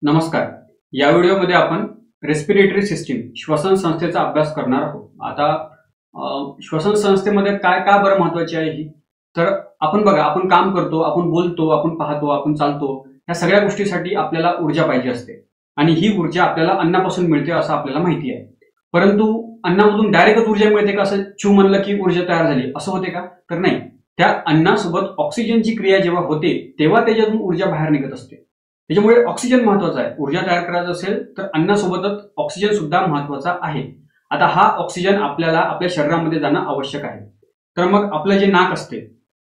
नमस्कार. या व्हिडिओमध्ये आपण रेस्पिरेटरी सिस्टीम श्वसन संस्थेचा अभ्यास करणार आहोत. आता श्वसन संस्थेमध्ये काय का बरं महत्वाची आहे ही, तर आपण बघा, आपण काम करतो, आपण बोलतो, आपण पाहतो, आपण चालतो, या सगळ्या गोष्टीसाठी आपल्याला ऊर्जा पाहिजे असते आणि ही ऊर्जा आपल्याला अन्नापासून मिळते असं आपल्याला माहिती आहे. परंतु अन्नामधून डायरेक्टच ऊर्जा मिळते का? असं छू म्हणलं की ऊर्जा तयार झाली असं होते का? तर नाही. त्या अन्नासोबत ऑक्सिजनची क्रिया जेव्हा होते तेव्हा त्याच्यातून ऊर्जा बाहेर निघत असते. त्याच्यामुळे ऑक्सिजन महत्वाचा आहे. ऊर्जा तयार करायचं असेल तर अन्नासोबतच ऑक्सिजन सुद्धा महत्वाचा आहे. आता हा ऑक्सिजन आपल्याला आपल्या शरीरामध्ये जाणं आवश्यक आहे. तर मग आपलं जे नाक असते,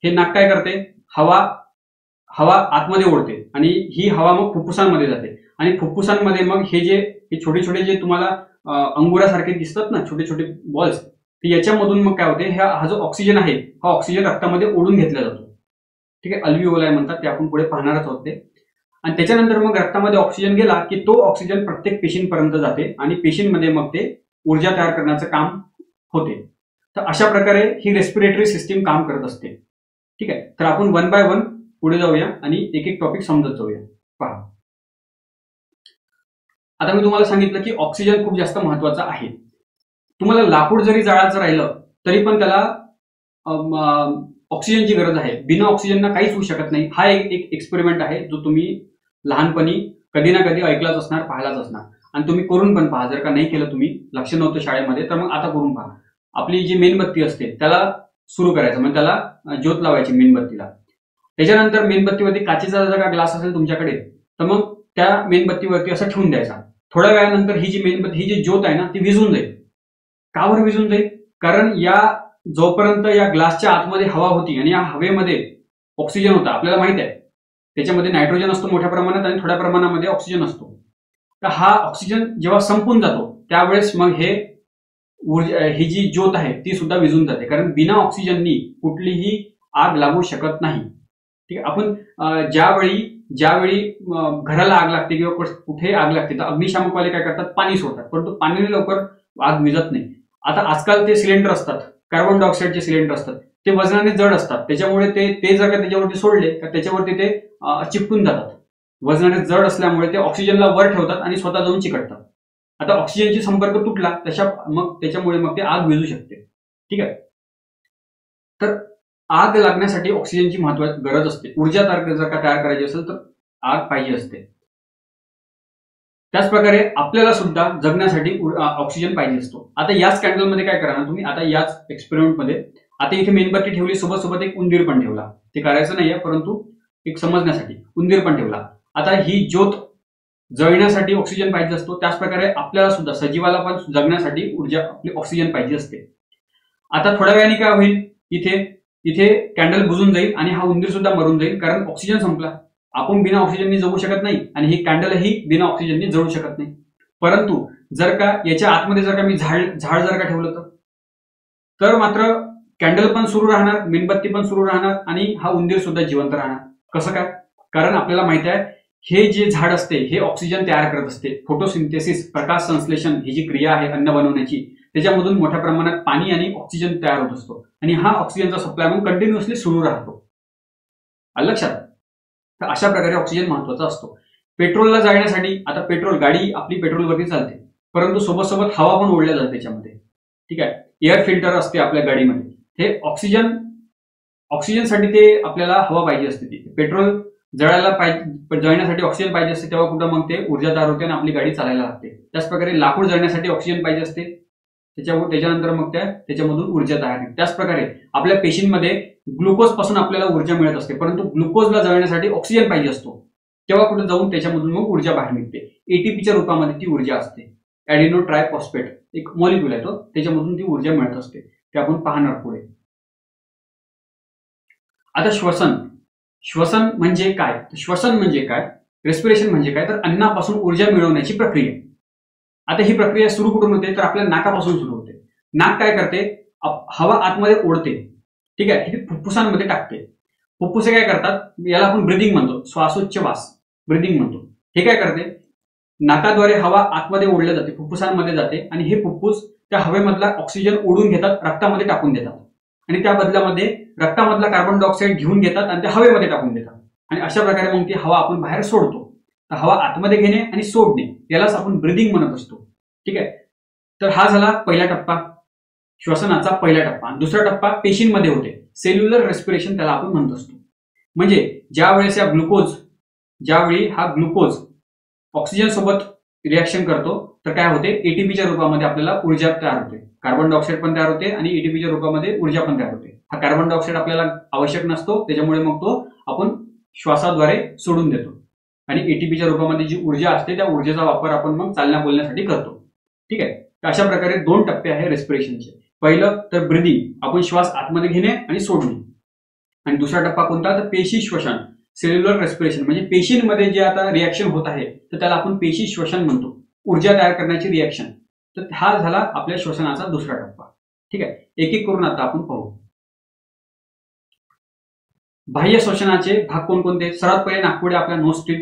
हे नाक काय करते? हवा आतमध्ये ओढते आणि ही हवा मग फुफ्फुसांमध्ये जाते आणि फुफ्फुसांमध्ये मग हे छोटे छोटे जे तुम्हाला अंगुरासारखे दिसतात ना, छोटे छोटे बॉल्स, तर याच्यामधून मग काय होते, हा जो ऑक्सिजन आहे हा ऑक्सिजन रक्तामध्ये ओढून घेतला जातो. ठीक आहे, अल्व्हिओलाई म्हणतात, ते आपण पुढे पाहणारच आहोत ते. आणि त्याच्यानंतर मग रक्तामध्ये ऑक्सिजन गेला की तो ऑक्सिजन प्रत्येक पेशींपर्यंत जाते आणि पेशींमध्ये मग ते ऊर्जा तयार करण्याचं काम होते. तर अशा प्रकारे ही रेस्पिरेटरी सिस्टीम काम करत असते. ठीक आहे, तर आपण वन बाय वन पुढे जाऊया आणि एक एक टॉपिक समजत जाऊया. पहा, आता मी तुम्हाला सांगितलं की ऑक्सिजन खूप जास्त महत्वाचा आहे. तुम्हाला लाकूड जरी जाळायचं राहिलं तरी पण त्याला ऑक्सिजनची गरज आहे. बिना ऑक्सिजनना काहीच होऊ शकत नाही. हा एक एक्सपेरिमेंट आहे जो तुम्ही लहानपणी कधी ना कधी ऐकलाच असणार, पाहिलाच असणार आणि तुम्ही करून पण पहा. जर का नाही केलं, तुम्ही लक्ष नव्हतं शाळेमध्ये, तर मग आता करून पहा. आपली जी मेणबत्ती असते त्याला सुरू करायचं, म्हणजे त्याला ज्योत लावायची मेणबत्तीला. त्याच्यानंतर मेणबत्तीवरती काचेचा जर का ग्लास असेल तुमच्याकडे, तर मग त्या मेणबत्तीवरती असं ठेवून द्यायचा. थोड्या वेळानंतर ही जी मेणबत्ती, ही जी ज्योत आहे ना, ती विझून जाईल. का बरं विझून जाईल? कारण जोपर्यंत या ग्लासच्या आतमध्ये हवा होती आणि या हवेमध्ये ऑक्सिजन होता, आपल्याला माहित आहे त्याच्यामध्ये नायट्रोजन असतो मोठ्या प्रमाणात आणि थोड्या प्रमाणामध्ये ऑक्सिजन असतो. तर हा ऑक्सिजन जेव्हा संपून जातो त्यावेळेस मग ही जी ज्योत आहे ती सुद्धा विझून जाते. कारण बिना ऑक्सिजननी कुठलीही आग लागू शकत नाही. ठीक आहे, आपण ज्यावेळी घराला आग लागते किंवा कुठे आग लागते तर अग्निशामकवाले काय करतात? पाणी सोडतात, परंतु पाण्याने लवकर आग विझत नाही. आता आजकाल ते सिलेंडर असतात, कार्बन डायऑक्साईडचे सिलेंडर असतात, ते वजनाने जड असतात. त्याच्यामुळे ते जर का त्याच्यावरती सोडले तर त्याच्यावरती ते चिपटून जातात. वजनाने जड असल्यामुळे ते ऑक्सिजनला वर ठेवतात आणि स्वतः जाऊन चिकटतात. आता ऑक्सिजनची संपर्क तुटला त्याच्यामुळे मग ते आग विझू शकते. ठीक आहे, तर आग लागण्यासाठी ऑक्सिजनची महत्वाची गरज असते. ऊर्जा जर का तयार करायची असेल तर आग पाहिजे असते. त्याचप्रकारे आपल्याला सुद्धा जगण्यासाठी ऑक्सिजन पाहिजे असतो. आता याच कॅन्डलमध्ये काय करा ना तुम्ही, आता याच एक्सपेरिमेंटमध्ये आता इथे मेणबत्ती ठेवली, सोबत एक उंदीर पण ठेवला. ते करायचं नाहीये, परंतु एक समजण्यासाठी उंदीर पण ठेवला. आता ही ज्योत जळण्यासाठी ऑक्सिजन पाहिजे असतो. त्याचप्रकारे आपल्याला सुद्धा, सजीवाला पण जगण्यासाठी ऊर्जा, आपली ऑक्सिजन पाहिजे असते. आता थोड्या वेळाने काय होईल, इथे कॅन्डल बुजून जाईल आणि हा उंदीर सुद्धा मरून जाईल, कारण ऑक्सिजन संपला. आपण बिना ऑक्सिजननी जगू शकत नाही आणि ही कॅन्डलही बिना ऑक्सिजननी जळू शकत नाही. परंतु जर का याच्या आतमध्ये जर का मी झाड जर का ठेवलं तर मात्र कॅन्डल पण सुरू राहणार, मेणबत्ती पण सुरू राहणार आणि हा उंदीर सुद्धा जिवंत राहणार. कसं काय? कारण आपल्याला माहिती आहे हे जे झाड असते हे ऑक्सिजन तयार करत असते. फोटोसिंथेसिस, प्रकाश संश्लेषण, ही जी क्रिया आहे अन्न बनवण्याची, त्याच्यामधून मोठ्या प्रमाणात पाणी आणि ऑक्सिजन तयार होत असतो आणि हा ऑक्सिजनचा सप्लाय मग कंटिन्युअसली सुरू राहतो. लक्षात? तर अशा प्रकारे ऑक्सिजन महत्वाचा असतो. पेट्रोलला जाळण्यासाठी, आता गाडी आपली पेट्रोलवरती चालते, परंतु सोबत हवा पण ओढल्या जाते त्याच्यामध्ये. ठीक आहे, एअर फिल्टर असते आपल्या गाडीमध्ये. हे ऑक्सिजनसाठी ते आपल्याला हवा पाहिजे असते. ती पेट्रोल जळण्यासाठी ऑक्सिजन पाहिजे असते, तेव्हा कुठं मग ते ऊर्जा तयार होते आणि आपली गाडी चालायला लागते. त्याचप्रकारे लाकूड जळण्यासाठी ऑक्सिजन पाहिजे असते, त्याच्यानंतर मग त्याच्यामधून ऊर्जा तयार होते. त्याचप्रकारे आपल्या पेशींमध्ये ग्लुकोज पासून आपल्याला ऊर्जा मिळत असते, परंतु ग्लुकोजला जळण्यासाठी ऑक्सिजन पाहिजे असतो, तेव्हा कुठे जाऊन त्याच्यामधून मग ऊर्जा बाहेर निघते. एटीपीच्या रूपामध्ये ती ऊर्जा असते. ऍडिनो ट्रायफॉस्फेट एक मॉलिक्यूल आहे तो, त्याच्यामधून ती ऊर्जा मिळत असते. ते आपण पाहणार पुढे. आता श्वसन म्हणजे काय? श्वसन म्हणजे काय? रेस्पिरेशन म्हणजे काय? तर अन्नापासून ऊर्जा मिळवण्याची प्रक्रिया. आता ही प्रक्रिया सुरू कुठून होते? तर आपल्या नाकापासून सुरू होते. नाक काय करते? हवा आतमध्ये ओढते. ठीक आहे, ही फुफ्फुसांमध्ये टाकते. फुफ्फुसे काय करतात? याला आपण ब्रिदिंग म्हणतो, श्वासोच्छवास ब्रिदिंग म्हणतो. हे काय करते? नाकाद्वारे हवा आतमध्ये ओढल्या जाते, फुफ्फुसांमध्ये जाते आणि हे फुफ्फुस त्या हवेमधला ऑक्सिजन ओढून घेतात, रक्तामध्ये टाकून देतात आणि त्या बदल्यामध्ये रक्तामधला कार्बन डायऑक्साईड घेऊन घेतात आणि त्या हवेमध्ये टाकून देतात आणि अशा प्रकारे मग ती हवा आपण बाहेर सोडतो. तर हवा आतमध्ये घेणे आणि सोडणे यालाच आपण ब्रीदिंग म्हणत असतो. ठीक आहे. तर हा झाला पहिला टप्पा, श्वसनाचा पहिला टप्पा. दुसरा टप्पा पेशींमध्ये होते, सेल्युलर रेस्पिरेशन त्याला आपण म्हणत असतो. म्हणजे ज्यावेळी हा ग्लुकोज ऑक्सिजन सोबत रिॲक्शन करतो तर काय होते, एटीपीच्या रूपामध्ये आपल्याला ऊर्जा तयार होते, कार्बन डायऑक्साईड पण तयार होते आणि एटीपीच्या रूपामध्ये ऊर्जा पण तयार होते. हा कार्बन डायऑक्साईड आपल्याला आवश्यक नसतो, त्याच्यामुळे मग तो आपण श्वासाद्वारे सोडून देतो आणि एटीपीच्या रूपामध्ये जी ऊर्जा असते त्या ऊर्जेचा वापर आपण मग चालण्या बोलण्यासाठी करतो. ठीक आहे. तर अशा प्रकारे 2 टप्पे आहे रेस्पिरेशनचे. पहिलं तर ब्रीदिंग, आपण श्वास आतमध्ये घेणे आणि सोडणे. आणि दुसरा टप्पा कोणता, तर पेशी श्वसन, सेल्युलर रेस्पिरेशन. म्हणजे पेशींमध्ये जे आता रिॲक्शन होत आहे तर त्याला आपण पेशी श्वसन म्हणतो, ऊर्जा तयार करण्याची रिॲक्शन. तर हा झाला आपल्या श्वसनाचा दुसरा टप्पा. ठीक आहे. एक एक करून आता आपण पाहू. बाह्य श्वसनाचे भाग कोणकोणते, सर्वात पहिले नाकपुडे आपल्या नोस्ट्रिल.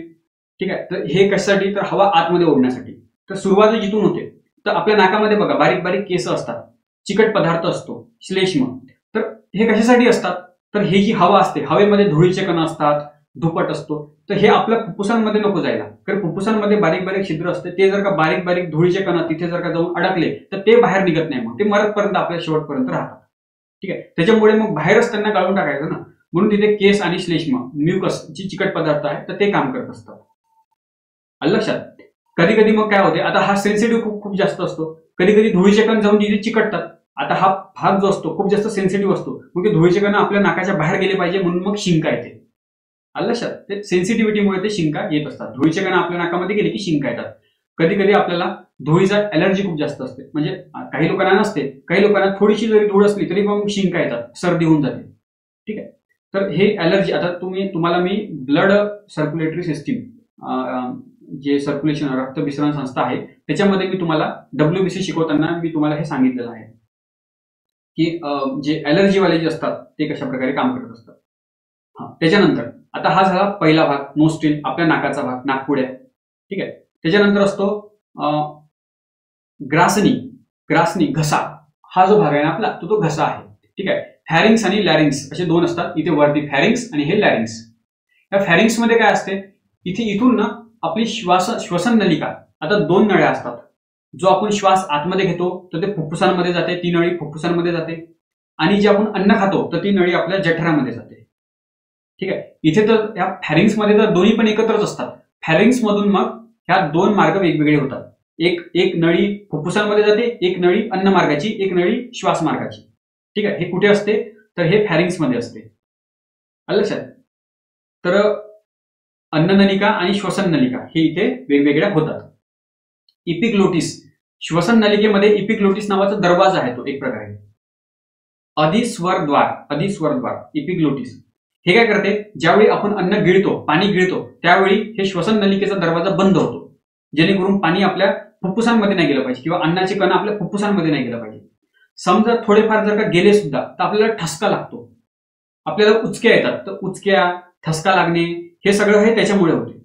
ठीक आहे. तर हे कशासाठी, तर हवा आतमध्ये ओढण्यासाठी. तर सुरुवात जिथून होते, तर आपल्या नाकामध्ये बघा बारीक बारीक केस असतात, चिकट पदार्थ असतो, श्लेष्म. तर हे कशासाठी असतात, तर हे जी हवा असते, हवेमध्ये धुळीचे कण असतात, धुपट असतो, तर हे आपल्या फुफ्फुसांमध्ये नको जायला, कारण फुफ्फुसांमध्ये बारीक बारीक छिद्र असते, ते जर का बारीक बारीक धुळीचे कण तिथे जर का जाऊन अडकले तर ते बाहेर निघत नाही, मग ते मरतपर्यंत आपल्या शेवटपर्यंत राहतात. ठीक आहे. त्याच्यामुळे मग बाहेरच त्यांना गाळून टाकायचं ना, म्हणून तिथे केस आणि श्लेष्म, म्युकस जी चिकट पदार्थ आहे तर ते काम करत असतात. आलं लक्षात. कधी कधी मग काय होते, आता हा सेन्सिटिव्ह खूप जास्त असतो, कधी कधी धुळीचे कण जाऊन तिथे चिकटतात. आता हा भाग जो असतो खूप जास्त सेन्सिटिव्ह असतो, मग ते धुळीचे कण आपल्या नाकाच्या बाहेर गेले पाहिजे म्हणून मग शिंका येते. आलं लक्षात. ते सेन्सिटिव्हिटीमुळे ते शिंका येत असतात. धुळीचे कण आपल्या नाकामध्ये गेले की शिंका येतात. कधी कधी आपल्याला धुळीचा अलर्जी खूप जास्त असते, म्हणजे काही लोकांना नसते, काही लोकांना थोडीशी जरी धूळ असली तरी मग शिंका येतात, सर्दी होऊन जाते. ठीक आहे. तर हे अलर्जी, आता तुम्हाला मी ब्लड सर्क्युलेटरी सिस्टीम, जे सर्क्युलेशन रक्त विसरण संस्था आहे त्याच्यामध्ये मी तुम्हाला WBC शिकवताना मी तुम्हाला हे सांगितलेलं आहे की जे अलर्जीवाले जे असतात ते कशा प्रकारे काम करत असतात. त्याच्यानंतर आता हा झाला पहिला भाग, नोस्ट्रिल, आपल्या नाकाचा भाग, नाकपुड्या. ठीक आहे. त्याच्यानंतर असतो ग्रासनी, घसा. हा जो भाग आहे ना आपला तो घसा आहे. ठीक आहे. फॅरिंग्स आणि लॅरिंग्स असे 2 असतात. इथे वरती फॅरिंग्स आणि हे लॅरिंग्स. या फॅरिंग्स मध्ये काय असते, इथून ना आपली श्वसन नलिका, आता 2 नळ्या असतात. जो आपण श्वास आतमध्ये घेतो तर ते फुफ्फुसांमध्ये जाते, ती नळी फुफ्फुसांमध्ये जाते, आणि जे आपण अन्न खातो तर ती नळी आपल्या जठरामध्ये जाते. ठीक आहे. इथे तर या फॅरिंग्स मध्ये तर दोन्ही पण एकत्रच असतात. फॅरिंग्स मधून मग ह्या 2 मार्ग वेगवेगळे होतात. एक नळी फुफ्फुसांमध्ये जाते, एक नळी अन्न मार्गाची, एक नळी श्वास मार्गाची. ठीक आहे. हे कुठे असते, तर हे फॅरिंग्स मध्ये असते. आलं लक्षात. तर अन्ननलिका आणि श्वसन नलिका हे इथे वेगवेगळ्या होतात. इपिग्लोटिस, श्वसन नलिकेमध्ये इपिग्लोटिस नावाचा दरवाजा आहे, तो एक प्रकारे अधिस्वरद्वार इपिग्लोटिस. हे काय करते, ज्यावेळी आपण अन्न गिळतो, पाणी गिळतो, त्यावेळी हे श्वसन नलिकेचा दरवाजा बंद होतो, जेणेकरून पाणी आपल्या फुफ्फुसांमध्ये नाही गेलं पाहिजे किंवा अन्नाचे कण आपल्या फुफ्फुसांमध्ये नाही गेलं पाहिजे. समजा थोडेफार जर का गेले सुद्धा तर आपल्याला ठसका लागतो, आपल्याला उचक्या येतात. तर उचक्या, ठसका लागणे हे सगळं हे त्याच्यामुळे होते.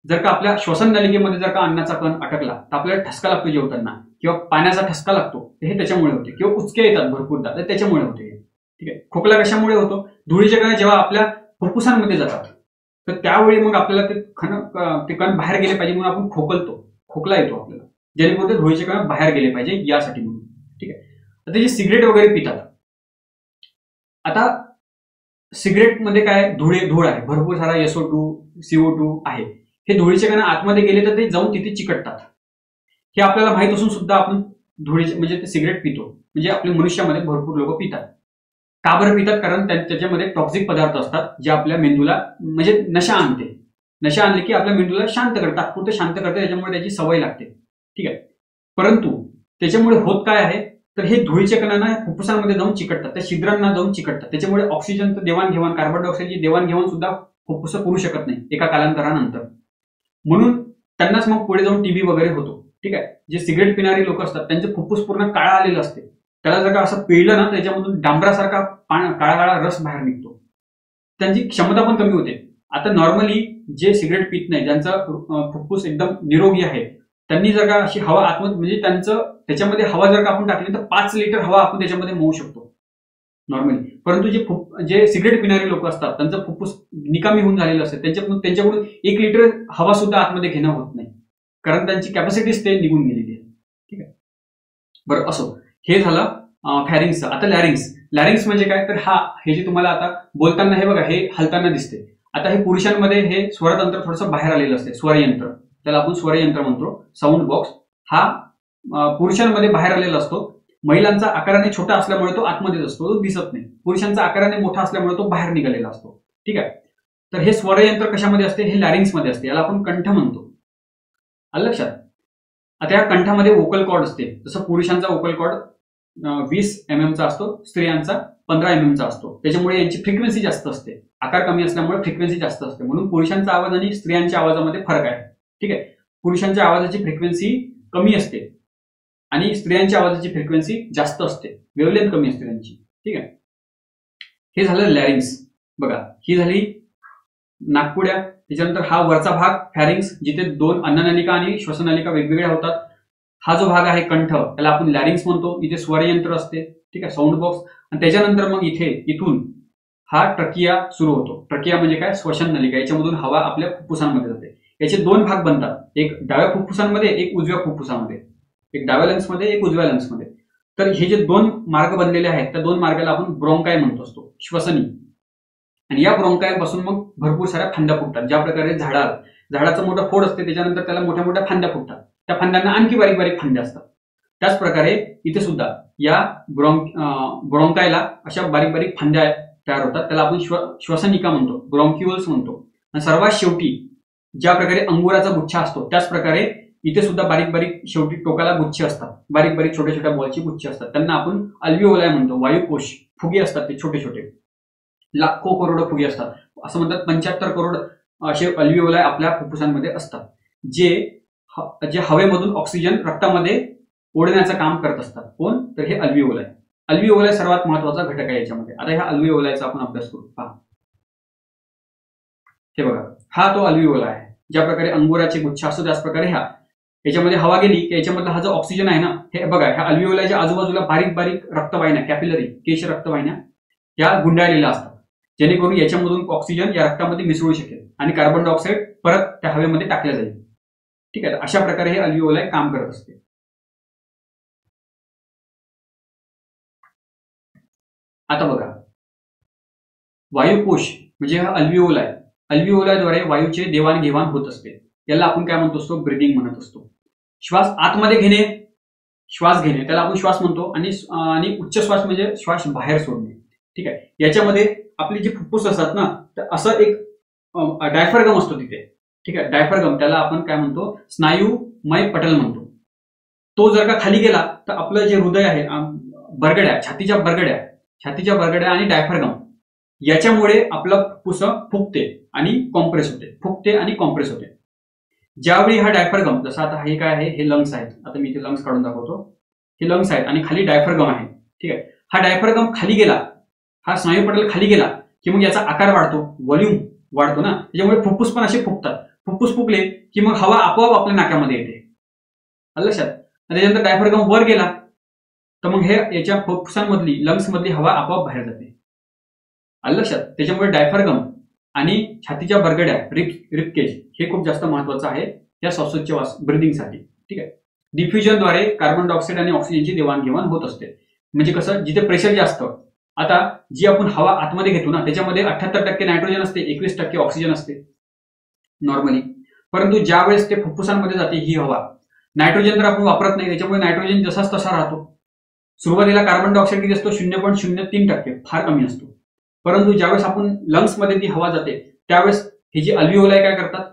जर का आपल्या श्वसन नलिकेमध्ये जर का अन्नाचा कण अटकला तर आपल्याला ठसका लागतो जेवताना, किंवा पाण्याचा ठसका लागतो, हे त्याच्यामुळे होते. किंवा उचक्या येतात भरपूरदा, तर त्याच्यामुळे होते. ठीक आहे. खोकला कशामुळे होतो, धुळीचे कण जेव्हा आपल्या फुफ्फुसांमध्ये जातात तर त्यावेळी मग आपल्याला ते कण बाहेर गेले पाहिजे म्हणून आपण खोकला येतो आपल्याला, जेणेकरून ते धुळीचे कण बाहेर गेले पाहिजे यासाठी म्हणून. ठीक आहे. तर ते जे सिगरेट वगैरे पितात, आता सिगरेटमध्ये काय धूळ आहे, भरपूर सारा SO2 CO2 आहे. हे धुळीचे कण आतमध्ये गेले तर ते जाऊन तिथे चिकटतात. हे आपल्याला माहित असून सुद्धा आपण धुळीचे म्हणजे ते सिगरेट पितो. म्हणजे आपल्या मनुष्यामध्ये भरपूर लोक पितात. का बरं पितात, कारण त्याच्यामध्ये टॉक्सिक पदार्थ असतात जे आपल्या मेंदूला म्हणजे नशा आणली की आपल्या मेंदूला शांत करतात, तात्पुरतं शांत करते, त्याच्यामुळे त्याची सवय लागते. ठीक आहे. परंतु त्याच्यामुळे होत काय आहे, तर हे धुळीचे कणांना फुफ्फुसांमध्ये जाऊन चिकटतात, त्या छिद्रांना जाऊन चिकटतात. त्याच्यामुळे ऑक्सिजनचं देवाणघेवाण, कार्बन डायऑक्साईडची देवाणघेवाण सुद्धा फुफ्फुस करू शकत नाही एका कालांतरानंतर. म्हणून त्यांनाच मग पुढे जाऊन TB वगैरे होतो. ठीक आहे. जे सिगरेट पिणारी लोक असतात त्यांचे फुफ्फुस पूर्ण काळा आलेलं असते, त्याला जर का असं पिळलं ना त्याच्यामधून डांबरासारखा काळा रस बाहेर निघतो, त्यांची क्षमता पण कमी होते. आता नॉर्मली जे सिगरेट पित नाही, ज्यांचा फुफ्फुस एकदम निरोगी आहे, त्यांनी जर का अशी हवा आतमध्ये म्हणजे त्याच्यामध्ये हवा जर का आपण टाकली तर 5 लिटर हवा आपण त्याच्यामध्ये मोवू शकतो. नॉर्मली. परंतु जे सिगरेट पिणारे लोक असतात त्यांचं फुफ्फुस निकामी होऊन झालेलं असते, त्यांच्याकडून 1 लिटर हवा सुद्धा आतमध्ये घेणं होत नाही, कारण त्यांची कॅपॅसिटीच ते निघून गेलेली आहे. ठीक आहे, बरं असो. हे झालं फॅरिंग्सचं. आता लॅरिंग्स म्हणजे काय, तर हे जे तुम्हाला आता बोलताना हे बघा, हे हलताना दिसते. आता हे पुरुषांमध्ये हे स्वरतंत्र थोडंसं बाहेर आलेलं असते, स्वरयंत्र, त्याला आपण स्वरयंत्र म्हणतो. साऊंड बॉक्स हा पुरुषांमध्ये बाहेर आलेला असतो. महिलांचा आकाराने छोटा असल्यामुळे तो आतमध्येच असतो, तो दिसत नाही. पुरुषांचा आकाराने मोठा असल्यामुळे तो बाहेर निघालेला असतो. ठीक आहे, तर हे स्वरयंत्र कशामध्ये असते, हे लॅरिंग्समध्ये असते, याला आपण कंठ म्हणतो. आलं लक्षात. आता या कंठामध्ये वोकल कॉर्ड असते. जसं पुरुषांचा वोकल कॉर्ड 20 mm चा असतो, स्त्रियांचा 15 mm चा असतो. त्याच्यामुळे यांची फ्रिक्वेन्सी जास्त असते. आकार कमी असल्यामुळे फ्रिक्वेन्सी जास्त असते, म्हणून पुरुषांचा आवाज आणि स्त्रियांच्या आवाजामध्ये फरक आहे. ठीक आहे, पुरुषांच्या आवाजाची फ्रिक्वेन्सी कमी असते आणि स्त्रियांच्या आवाजाची फ्रिक्वेन्सी जास्त असते, वेव्हलेंथ कमी असते त्यांची. ठीक आहे, हे झालं लॅरिंग्स. बघा, ही झाली नाकपुड्या. त्याच्यानंतर हा वरचा भाग फॅरिंग्स, जिथे 2 अन्ननलिका आणि श्वसननलिका वेगवेगळ्या होतात. हा जो भाग आहे कंठ, त्याला आपण लॅरिंग्स म्हणतो. इथे स्वरयंत्र असते. ठीक आहे, साऊंड बॉक्स. आणि त्याच्यानंतर मग इथून हा ट्रकिया सुरू होतो. ट्रकिया म्हणजे काय, श्वसन नलिका. याच्यामधून हवा आपल्या फुफ्फुसांमध्ये जाते. याचे 2 भाग बनतात, एक डाव्या फुफ्फुसांमध्ये, एक उजव्या फुफ्फुसामध्ये, एक डाव्या लंग्समध्ये, एक उजव्या लंग्समध्ये. तर हे जे 2 मार्ग बनलेले आहेत, त्या 2 मार्गाला आपण ब्रोंकाय म्हणतो असतो, श्वसनी. आणि या ब्रोंकायपासून मग भरपूर साऱ्या फांद्या फुटतात. ज्या प्रकारे झाडाचं मोठं खोड असते, त्याच्यानंतर त्याला मोठ्या मोठ्या फांद्या फुटतात. त्या फांद्यांना आणखी बारीक बारीक फांद्या असतात. त्याच प्रकारे इथे सुद्धा या ब्रोंकायला अशा बारीक बारीक फांद्या तयार होतात. त्याला आपण श्वसनिका म्हणतो, ब्रोंक्युल्स म्हणतो. आणि सर्वात शेवटी ज्या प्रकारे अंगुराचा गुच्छा असतो, त्याच प्रकारे इथे सुद्धा बारीक बारीक शेवटी टोकाला गुच्छ असतात, बारीक बारीक छोट्या छोट्या बॉलची गुच्छ असतात. त्यांना आपण अल्व्हिओलाय म्हणतो. वायुकोश फुगे असतात ते छोटे छोटे, लाखो करोड फुगे असतात. असं म्हणतात 75 करोड असे अल्व्हिओलाय आपल्या फुफ्फुसांमध्ये असतात, जे हवेमधून ऑक्सिजन रक्तामध्ये ओढण्याचं काम करत असतात. कोण, तर हे अल्व्हिओलाय. अल्व्हिओलाय सर्वात महत्वाचा घटक आहे याच्यामध्ये. आता ह्या अल्व्हिओलायचा आपण अभ्यास करू. पहा, हे बघा, हा तो अल्व्हिओलाय आहे. ज्या प्रकारे अंगुराचे गुच्छ असतो, त्याच प्रकारे याच्यामध्ये हवा गेली की याच्यामधला हा जो ऑक्सिजन आहे ना, हे बघा, ह्या अल्व्हिओलायच्या आजूबाजूला बारीक बारीक रक्तवाहिन्या, कॅपिलरी, केश रक्तवाहिन्या या गुंडाळलेल्या असतात, जेणेकरून याच्यामधून ऑक्सिजन या रक्तामध्ये मिसळू शकेल आणि कार्बन डायऑक्साईड परत त्या हवेमध्ये टाकल्या जाईल. ठीक आहे, अशा प्रकारे हे अल्व्हिओलाय काम करत असते. आता बघा, वायुकोश म्हणजे हा अल्व्हिओलाय. अल्व्हिओलायद्वारे वायूचे देवाणघेवाण होत असते. याला आपण काय म्हणतो असतो, ब्रीदिंग म्हणत असतो. श्वास आतमध्ये घेणे, श्वास घेणे, त्याला आपण श्वास म्हणतो. आणि उच्च श्वास म्हणजे श्वास बाहेर सोडणे. ठीक आहे, याच्यामध्ये आपली जी फुफ्फुस असतात ना, तर असं एक डायफ्रागम असतो तिथे. ठीक आहे, डायफ्रागम, त्याला आपण काय म्हणतो, स्नायुमय पटल म्हणतो. तो जर का खाली गेला तर आपलं जे हृदय आहे, बरगड्या, छातीच्या बरगड्या आणि डायफ्रागम, याच्यामुळे आपलं फुफ्फुस फुगते आणि कॉम्प्रेस होते. ज्यावेळी हा डायफ्रागम, जसं आता हे काय आहे, हे लंग्स आहेत. आता मी इथे लंग्स काढून दाखवतो. हे लंग्स आहेत आणि खाली डायफ्रागम आहे. ठीक आहे, हा डायफ्रागम खाली गेला, हा स्नायूपटल खाली गेला की मग याचा आकार वाढतो, व्हॉल्यूम वाढतो ना, त्याच्यामुळे फुफ्फुस पण असे फुगतात. फुफ्फुस फुगले की मग हवा आपोआप आपल्या नाकामध्ये येते. लक्षात. त्याच्यानंतर डायफ्रागम वर गेला तर मग हे याच्या फुफ्फुसांमधली, लंग्स मधली हवा आपोआप बाहेर जाते. लक्षात. त्याच्यामुळे डायफ्रागम आणि छातीच्या बरगड्या, रिपकेज, हे खूप जास्त महत्वाचं आहे या श्वासोच्छवास ब्रीदिंगसाठी. ठीक आहे, डिफ्युजनद्वारे कार्बन डायऑक्साईड आणि ऑक्सिजनची देवाणघेवाण होत असते. म्हणजे कसं, जिथे प्रेशर जास्त, आता जी आपण हवा आतमध्ये घेतो ना, त्याच्यामध्ये 78% नायट्रोजन असते, 21% ऑक्सिजन असते नॉर्मली. परंतु ज्या वेळेस ते फुफ्फुसांमध्ये जाते ही हवा, नायट्रोजन तर आपण वापरत नाही, त्याच्यामुळे नायट्रोजन जसाच तसा राहतो. सुरुवातीला कार्बन डायऑक्साईड किती असतो, 0.03%, फार कमी असतो. परंतु ज्यावेळेस आपण लंग्समध्ये ती हवा जाते, त्यावेळेस हे जे अल्व्हिओलाय काय करतात,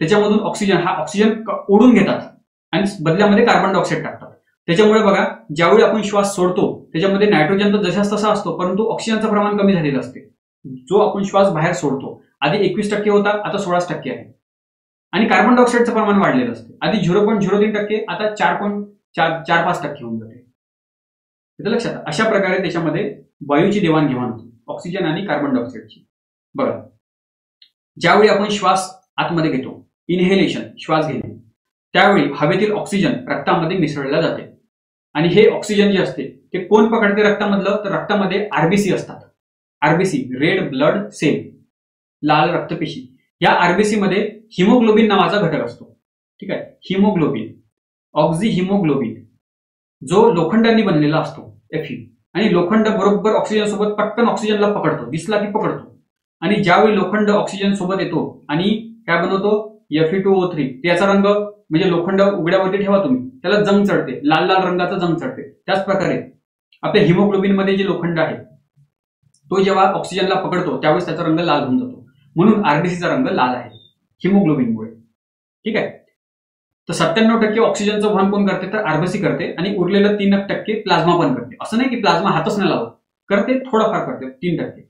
त्याच्यामधून ऑक्सिजन ओढून घेतात आणि बदल्यामध्ये कार्बन डायऑक्साईड टाकतात. त्याच्यामुळे बघा, ज्यावेळी आपण श्वास सोडतो त्याच्यामध्ये नायट्रोजन तर जशाच तसा असतो, परंतु ऑक्सिजनचं प्रमाण कमी झालेलं असते. जो आपण श्वास बाहेर सोडतो, आधी 21% होता, आता 16% आहे. आणि कार्बन डायऑक्साईडचं प्रमाण वाढलेलं असते, आधी 0.03%, आता 4.5% होऊन जाते. लक्षात. अशा प्रकारे त्याच्यामध्ये वायूची देवाणघेवाण होते, ऑक्सिजन आणि कार्बन डायऑक्साईडची. बघा, ज्यावेळी आपण श्वास आतमध्ये घेतो, इनहेलेशन, श्वास घेणे, त्यावेळी हवेतील ऑक्सिजन रक्तामध्ये मिसळला जाते आणि हे ऑक्सिजन जे असते ते कोण पकडते रक्तामधलं, तर रक्तामध्ये आरबीसी असतात. आरबीसी, रेड ब्लड सेल, लाल रक्तपेशी. या आरबीसी मध्ये हिमोग्लोबिन नावाचा घटक असतो. ठीक आहे, हिमोग्लोबिन, ऑक्झी हिमोग्लोबिन, जो लोखंडांनी बनलेला असतो, Fe. आणि लोखंड बरोबर ऑक्सिजन सोबत पटकन ऑक्सिजनला पकडतो, दिसला की पकडतो. आणि ज्यावेळी लोखंड ऑक्सिजन सोबत येतो आणि काय बनवतो, Fe2O3, त्याचा रंग म्हणजे लोखंड उघड्यावरती ठेवा तुम्ही, त्याला जंग चढते, लाल लाल रंगाचा जंग चढते. त्याच प्रकारे आपल्या हिमोग्लोबिन मध्ये जे लोखंड आहे तो जेव्हा ऑक्सिजनला पकडतो त्यावेळेस त्याचा रंग लाल होऊन जातो. म्हणून आरबीसीचा रंग लाल आहे हिमोग्लोबिनमुळे. ठीक आहे, तर 97% ऑक्सिजनचं वहन कोण करते, तर आरबीसी करते. आणि उरलेलं 3% प्लाझ्मा पण करते. असं नाही की प्लाझ्मा हातच नाही लावत, करते, थोडंफार करते, 3%.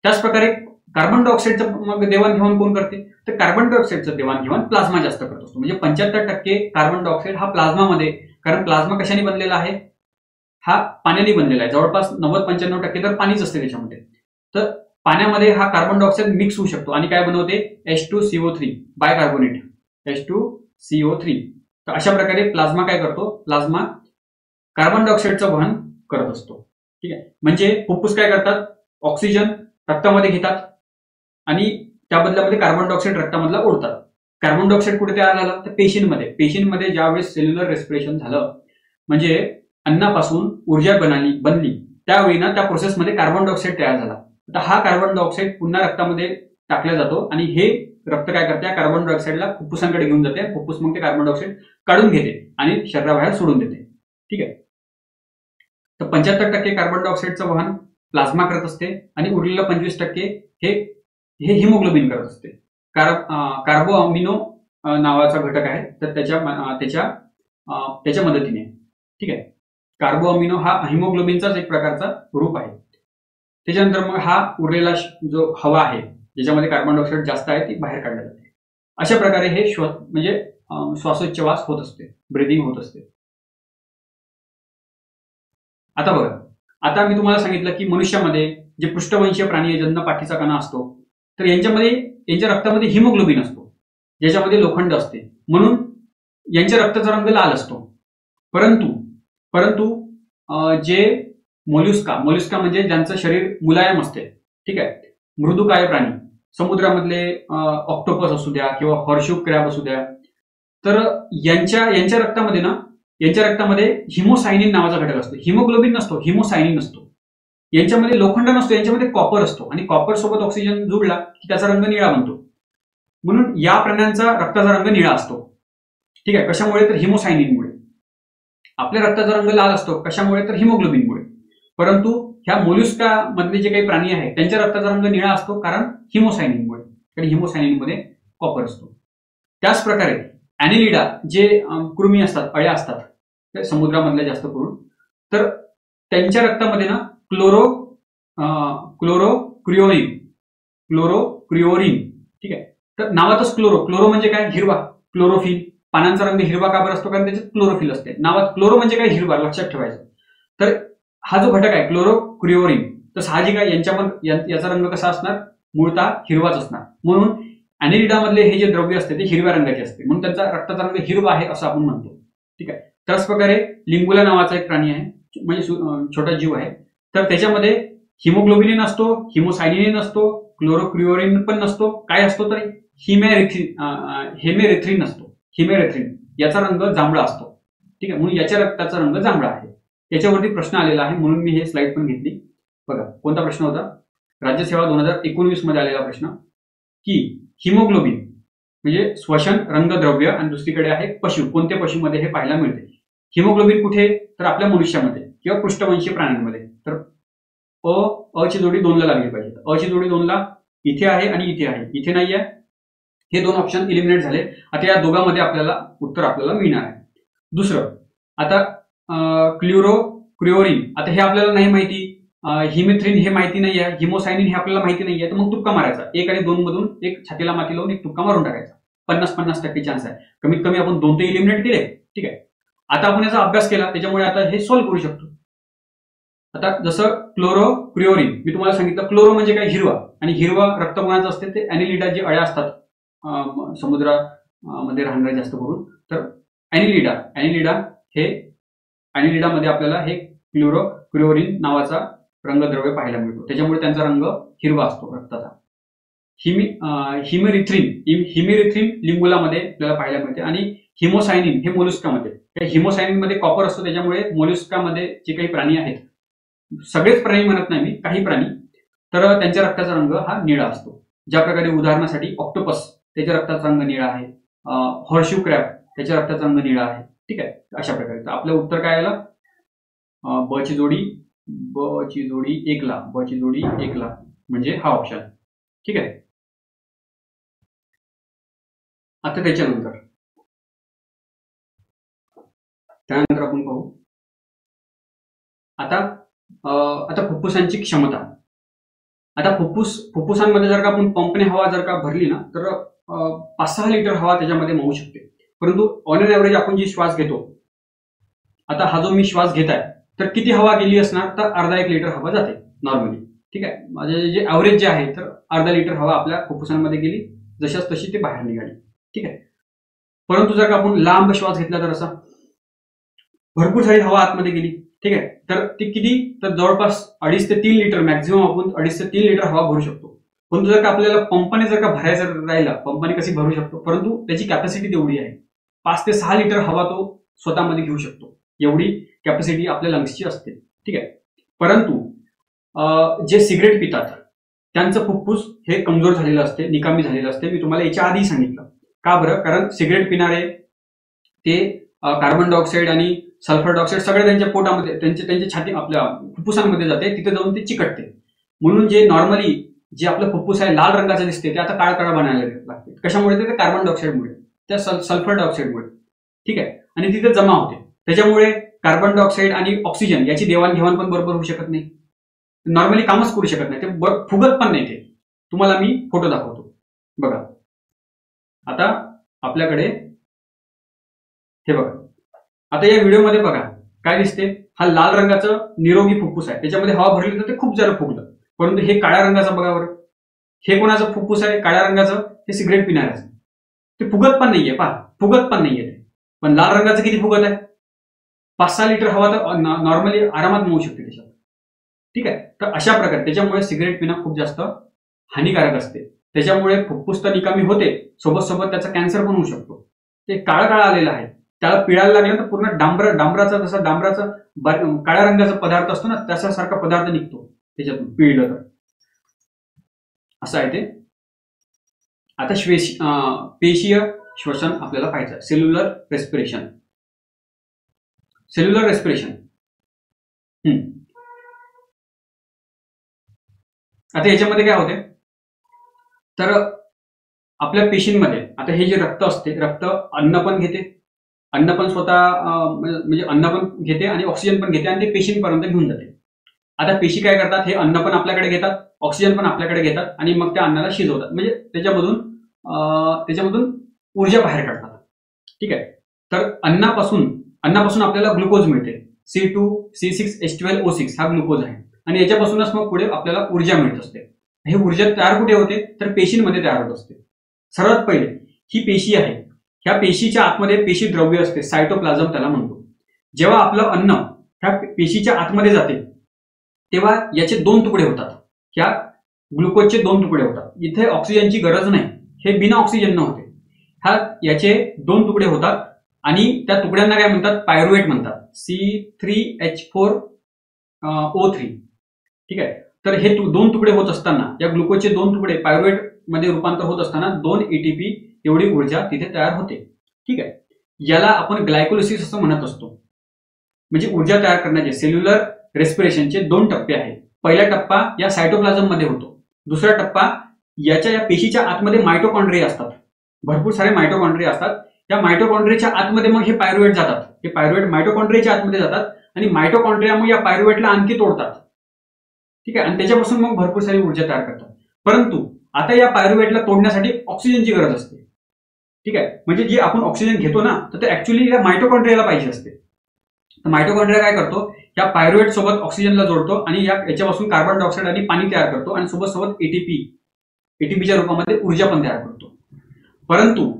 त्याच प्रकारे कार्बन डायऑक्साईडचं मग देवाणघेवाण कोण करते, तर कार्बन डायऑक्साईडचं देवाणघेवाण प्लाझ्मा जास्त करत असतो. म्हणजे 75% कार्बन डायऑक्साईड हा प्लाझ्मामध्ये, कारण प्लाझ्मा कशाने बनलेला आहे, हा पाण्याने बनलेला आहे. जवळपास 90-95% तर पाणीच असते त्याच्यामध्ये. तर पाण्यामध्ये हा कार्बन डायऑक्साईड मिक्स होऊ शकतो आणि काय बनवते, H2CO3 बायकार्बोनेट, H2CO3. तर अशा प्रकारे प्लाझ्मा काय करतो, प्लाझ्मा कार्बन डायऑक्साईडचं वहन करत असतो. ठीक आहे, म्हणजे फुफ्फुस काय करतात, ऑक्सिजन रक्तामध्ये घेतात आणि त्या बदल्यामध्ये कार्बन डायऑक्साईड रक्तामधला ओढतात. कार्बन डायऑक्साईड कुठे तयार झालं, तर पेशींमध्ये ज्यावेळेस सेल्युलर रेस्पिरेशन झालं, म्हणजे अन्नापासून ऊर्जा बनली, त्यावेळी ना त्या प्रोसेसमध्ये कार्बन डायऑक्साईड तयार झाला. तर हा कार्बन डायऑक्साईड पुन्हा रक्तामध्ये टाकला जातो आणि हे रक्त काय करते, कार्बन डायऑक्साईडला फुफ्फुसांकडे घेऊन जाते. फुफ्फुस मग ते कार्बन डायऑक्साईड काढून घेते आणि शरीराबाहेर सोडून देते. ठीक आहे, तर 75% कार्बन डायऑक्साईडचं वहन प्लाझ्मा करत असते आणि उरलेलं 25% हे हिमोग्लोबिन करत असते. कार्बो अमिनो नावाचा घटक आहे, तर त्याच्या मदतीने. ठीक आहे, कार्बो अमिनो हा हिमोग्लोबिनचाच एक प्रकारचा रूप आहे. त्याच्यानंतर मग हा उरलेला जो हवा आहे ज्याच्यामध्ये कार्बन डायऑक्साईड जास्त आहे ती बाहेर काढली जाते. अशा प्रकारे हे म्हणजे श्वासोच्छवास होत असते, ब्रिदिंग होत असते. आता बघा, आता मी तुम्हाला सांगितलं की मनुष्यामध्ये जे पृष्ठवंशीय प्राणी आहे, ज्यांना पाठीचा कणा असतो, तर यांच्या रक्तामध्ये हिमोग्लोबिन असतो, ज्याच्यामध्ये लोखंड असते, म्हणून यांच्या रक्ताचा रंग लाल असतो. परंतु जे मोल्युस्का म्हणजे ज्यांचं शरीर मुलायम असते, ठीक आहे, मृदुकाय प्राणी, समुद्रामधले ऑक्टोपस असू द्या किंवा हॉर्शू क्रॅब असू द्या, तर यांच्या रक्तामध्ये हिमोसायनिन नावाचा घटक असतो. हिमोग्लोबिन नसतो, हिमोसायनिन असतो. यांच्यामध्ये लोखंड नसतो, यांच्यामध्ये कॉपर असतो आणि कॉपर सोबत ऑक्सिजन जुळला की त्याचा रंग निळा बनतो. म्हणून या प्राण्यांचा रक्ताचा रंग निळा असतो. ठीक आहे, कशामुळे, तर हिमोसायनिनमुळे. आपल्या रक्ताचा रंग लाल असतो, कशामुळे, तर हिमोग्लोबिनमुळे. परंतु ह्या मोल्युस्का मधले जे काही प्राणी आहेत त्यांच्या रक्ताचा रंग निळा असतो, कारण हिमोसायनिनमुळे, कारण हिमोसायनिनमध्ये कॉपर असतो. त्याच प्रकारे ॲनिलिडा जे कृमी असतात, अळ्या असतात समुद्रामधल्या जास्त करून, तर त्यांच्या रक्तामध्ये ना क्लोरोक्रिओरिन, ठीक आहे, तर नावातच क्लोरो म्हणजे काय, हिरवा, क्लोरोफिल. पानांचा रंग हिरवा का बरं असतो, कारण त्याच्यात क्लोरोफिल असते. नावात क्लोरो म्हणजे काय, हिरवा, लक्षात ठेवायचं. तर हा जो घटक आहे क्लोरोक्रिओरिन, तर साहजिक आहे याचा रंग कसा असणार, मूळतः हिरवाच असणार. म्हणून ॲनिलिडामधले हे जे द्रव्य असते ते हिरव्या रंगाचे असते, म्हणून त्यांचा रक्ताचा रंग हिरवा आहे असं आपण म्हणतो. ठीक आहे, त्याच प्रकारे लिंगुला नावाचा एक प्राणी आहे, म्हणजे छोटा जीव आहे, तर त्याच्यामध्ये हिमोग्लोबिन असतो, हिमोसायनिन असतो, क्लोरोक्रिओरिन पण नसतो. काय असतो, तर हेमेरेथ्रिन असतो. हिमेरेथ्रिन याचा रंग जांभळा असतो. ठीक आहे, म्हणून याच्या रक्ताचा रंग जांभळा आहे. याच्यावरती प्रश्न आलेला आहे, म्हणून मी हे स्लाइड पण घेतली. बघा, कोणता प्रश्न होता, राज्यसेवा 2019 मध्ये आलेला प्रश्न, की हिमोग्लोबिन म्हणजे श्वसन रंगद्रव्य आणि दुसरीकडे आहे पशु, कोणत्या पशुमध्ये हे पाहायला मिळते. हिमोग्लोबिन कुठे, तर आपल्या मनुष्यामध्ये किंवा पृष्ठवंशीय प्राण्यांमध्ये. तर अ ची जोडी 2 ला लागली पाहिजे. अ ची जोडी 2 ला इथे आहे आणि इथे आहे, इथे नाही आहे. हे 2 ऑप्शन इलिमिनेट झाले. आता या दोघांमध्ये उत्तर आपल्याला मिळणार आहे. दुसरं, आता क्लोरोक्रिओरिन, आता हे आपल्याला नाही माहिती, हिमेथ्रिन हे माहिती नाही आहे, हिमोसायनिन हे आपल्याला माहिती नाही आहे, तर मग तुक्का मारायचा. 1 आणि 2 मधून एक छातीला माती लावून एक तुक्का मारून टाकायचा. 50-50% चान्स आहे. कमीत कमी आपण 2 ते इलिमिनेट केले. ठीक आहे, आता आपण याचा अभ्यास केला, त्याच्यामुळे आता हे सॉल्व्ह करू शकतो. आता जसं क्लोरोक्रिओरिन मी तुम्हाला सांगितलं, क्लोरो म्हणजे काय, हिरवा, आणि हिरवा रक्तगुणाचं असते. ते ॲनिलिडा जे अळ्या असतात समुद्रामध्ये राहणाऱ्या जास्त करून, तर ॲनिलिडामध्ये आपल्याला हे फ्लोरोक्लोरिन नावाचा रंगद्रव्य पाहायला मिळतो. त्याच्यामुळे त्यांचा रंग हिरवा असतो रक्ताचा. हिमेरिथ्रिन लिंबुलामध्ये आपल्याला पाहायला मिळते आणि हिमोसायनिन हे मोलुस्कामध्ये. त्या हिमोसायनिनमध्ये कॉपर असतो, त्याच्यामुळे मोलुस्कामध्ये जे काही प्राणी आहेत, सगळेच प्राणी म्हणत नाही मी, काही प्राणी, तर त्यांच्या रक्ताचा रंग हा निळा असतो. ज्या प्रकारे उदाहरणासाठी ऑक्टोपस त्याच्या रक्ताचा रंग निळा आहे, हॉर्शू क्रॅब त्याच्या रक्ताचा रंग निळा आहे. ठीक आहे, अशा प्रकारे. तर आपलं उत्तर काय आलं? ब ची जोडी 1 ला, ब ची जोडी 1 ला म्हणजे हा ऑप्शन. ठीक आहे. आता त्याच्यानंतर आपण पाहू आता फुफ्फुसांची क्षमता. आता फुफ्फुसांमध्ये जर का आपण पंपने हवा जर का भरली ना, तर 5-6 लिटर हवा त्याच्यामध्ये मावू शकते. परंतु ऑन एन ॲव्हरेज आपण जी श्वास घेतो, आता हा जो मी श्वास घेत आहे, तर किती हवा गेली असणार? तर अर्धा 1 लिटर हवा जाते नॉर्मली. ठीक आहे, म्हणजे जे ॲव्हरेज जे आहे, तर अर्धा लिटर हवा आपल्या फुफ्फुसांमध्ये गेली, जशाच तशी ते बाहेर निघाली. ठीक आहे. परंतु जर का आपण लांब श्वास घेतला तर असा भरपूर सारी हवा आतमध्ये गेली. ठीक आहे, तर ती किती? तर जवळपास 2.5 ते 3 लिटर, मॅक्झिमम आपण 2.5 ते 3 लिटर हवा भरू शकतो. परंतु जर का आपल्याला पंपाने जर का भरायचं राहिला, पंपाने कशी भरू शकतो, परंतु त्याची कॅपॅसिटी तेवढी आहे. 5 ते 6 लिटर हवा तो स्वतःमध्ये घेऊ शकतो, एवढी कॅपॅसिटी आपल्या लंग्सची असते. ठीक आहे. परंतु जे सिगरेट पितात त्यांचं फुफ्फुस हे कमजोर झालेलं असते, निकामी झालेलं असते. मी तुम्हाला याच्या आधी सांगितलं. का बरं? कारण सिगरेट पिणारे ते कार्बन डायऑक्साईड आणि सल्फर डायऑक्साईड सगळं त्यांच्या पोटामध्ये, त्यांच्या छाती, आपल्या फुफ्फुसांमध्ये जाते, तिथे जाऊन ते चिकटते. म्हणून जे नॉर्मली जे आपलं फुफ्फुस आहे लाल रंगाचं दिसते, ते आता काळा बनायला लागते. कशामुळे? ते कार्बन डायऑक्साईडमुळे, त्या सल्फर डायऑक्साईडमुळे. ठीक आहे, आणि तिथे जमा होते. त्याच्यामुळे कार्बन डायऑक्साईड आणि ऑक्सिजन याची देवाणघेवाण पण बरोबर होऊ शकत नाही, नॉर्मली कामच करू शकत नाही, ते फुगत पण नाही. ते तुम्हाला मी फोटो दाखवतो बघा. आता आपल्याकडे हे बघा, आता या व्हिडिओमध्ये बघा काय दिसते. हा लाल रंगाचं निरोगी फुफ्फुस आहे, त्याच्यामध्ये हवा भरली तर ते खूप जरा फुगलं. परंतु हे काळ्या रंगाचं बघा बरं, हे कोणाचं फुफ्फुस आहे? काळ्या रंगाचं, हे सिगरेट पिणाऱ्याचं. ते फुगत पण नाहीये, फुगत पण नाहीये ते. पण लाल रंगाचं किती फुगत आहे? 5-6 लिटर हवा तर नॉर्मली आरामात मिळू शकते त्याच्यात. ठीक आहे, तर अशा प्रकारे त्याच्यामुळे सिगरेट पिणं खूप जास्त हानिकारक असते. त्याच्यामुळे फुफ्फुस तर निकामी होते, सोबत त्याचा कॅन्सर पण होऊ शकतो. ते काळं आलेलं आहे, त्याला पिळायला लागलं तर पूर्ण डांबराचा काळ्या रंगाचा पदार्थ असतो ना, त्याच्यासारखा पदार्थ निघतो त्याच्यातून पिळलं तर. असं आहे ते. आता पेशीय श्वसन आपल्याला पाहायचं. Cellular respiration. आता याच्यामध्ये काय होते, तर आपल्या पेशींमध्ये आता हे जे रक्त असते, रक्त अन्न पण स्वतः म्हणजे अन्न पण घेते आणि ऑक्सिजन पण घेते, आणि ते पेशींपर्यंत घेऊन जाते. आता पेशी काय करतात? हे अन्न पण आपल्याकडे घेतात, ऑक्सिजन पण आपल्याकडे घेतात, आणि मग त्या अन्नाला शिजवतात, म्हणजे त्याच्यामधून ऊर्जा बाहेर काढतात. ठीक आहे, तर अन्नापासून आपल्याला ग्लुकोज मिळते. C2C6H12O6 हा ग्लुकोज आहे, आणि याच्यापासूनच मग पुढे आपल्याला ऊर्जा मिळत असते. ही ऊर्जा तयार कुठे होते? तर पेशींमध्ये तयार होत असते. सर्वात पहिले ही पेशी आहे, ह्या पेशीच्या आतमध्ये पेशी द्रव्य असते, सायटोप्लाझम त्याला म्हणतो. जेव्हा आपलं अन्न ह्या पेशीच्या आतमध्ये जाते, तेव्हा याचे 2 तुकडे होतात. ह्या ग्लुकोजचे 2 तुकडे होतात. इथे ऑक्सिजनची गरज नाही, हे बिना ऑक्सिजन न होते. याचे 2 तुकडे होतात, आणि त्या तुकड्यांना काय म्हणतात? पायरुवेट म्हणतात. C3H4O3. ठीक आहे, तर हे 2 तुकडे होत असताना, या ग्लुकोजचे 2 तुकडे पायरुवेट मध्ये रूपांतर होत असताना 2 ATP एवढी ऊर्जा तिथे तयार होते. ठीक आहे, याला आपण ग्लायकोलिसिस असं म्हणत असतो. म्हणजे ऊर्जा तयार करण्याचे सेल्युलर रेस्पिरेशनचे 2 टप्पे आहेत. पहिला टप्पा या सायटोप्लाझम मध्ये होतो. दुसरा टप्पा या पेशीच्या आतमध्ये मायटोकॉन्ड्रिया असतात, भरपूर सारे मायटोकॉन्ड्रिया असतात. या मायटोकॉन्ड्रियाच्या आतमध्ये मग हे पायरुवेट जातात. हे पायरुवेट मायटोकॉन्ड्रियाच्या आतमध्ये जातात, आणि मायटोकॉन्ड्रिया मग या पायरुवेटला आणखी तोडतात. ठीक आहे, आणि त्याच्यापासून मग भरपूर सारी ऊर्जा तयार करतात. परंतु आता या पायरुवेटला तोडण्यासाठी ऑक्सिजनची गरज असते. ठीक आहे, म्हणजे जे आपण ऑक्सिजन घेतो ना, तर ते ऍक्च्युअली या मायटोकॉन्ड्रियाला पाहिजे असते. तर मायटोकॉन्ड्रिया काय करतो? या पायरुवेट सोबत ऑक्सिजनला जोडतो, आणि याच्यापासून कार्बन डायऑक्साईड आणि पाणी तयार करतो, आणि सोबत एटीपीच्या रूपामध्ये ऊर्जा पण तयार करतो. परंतु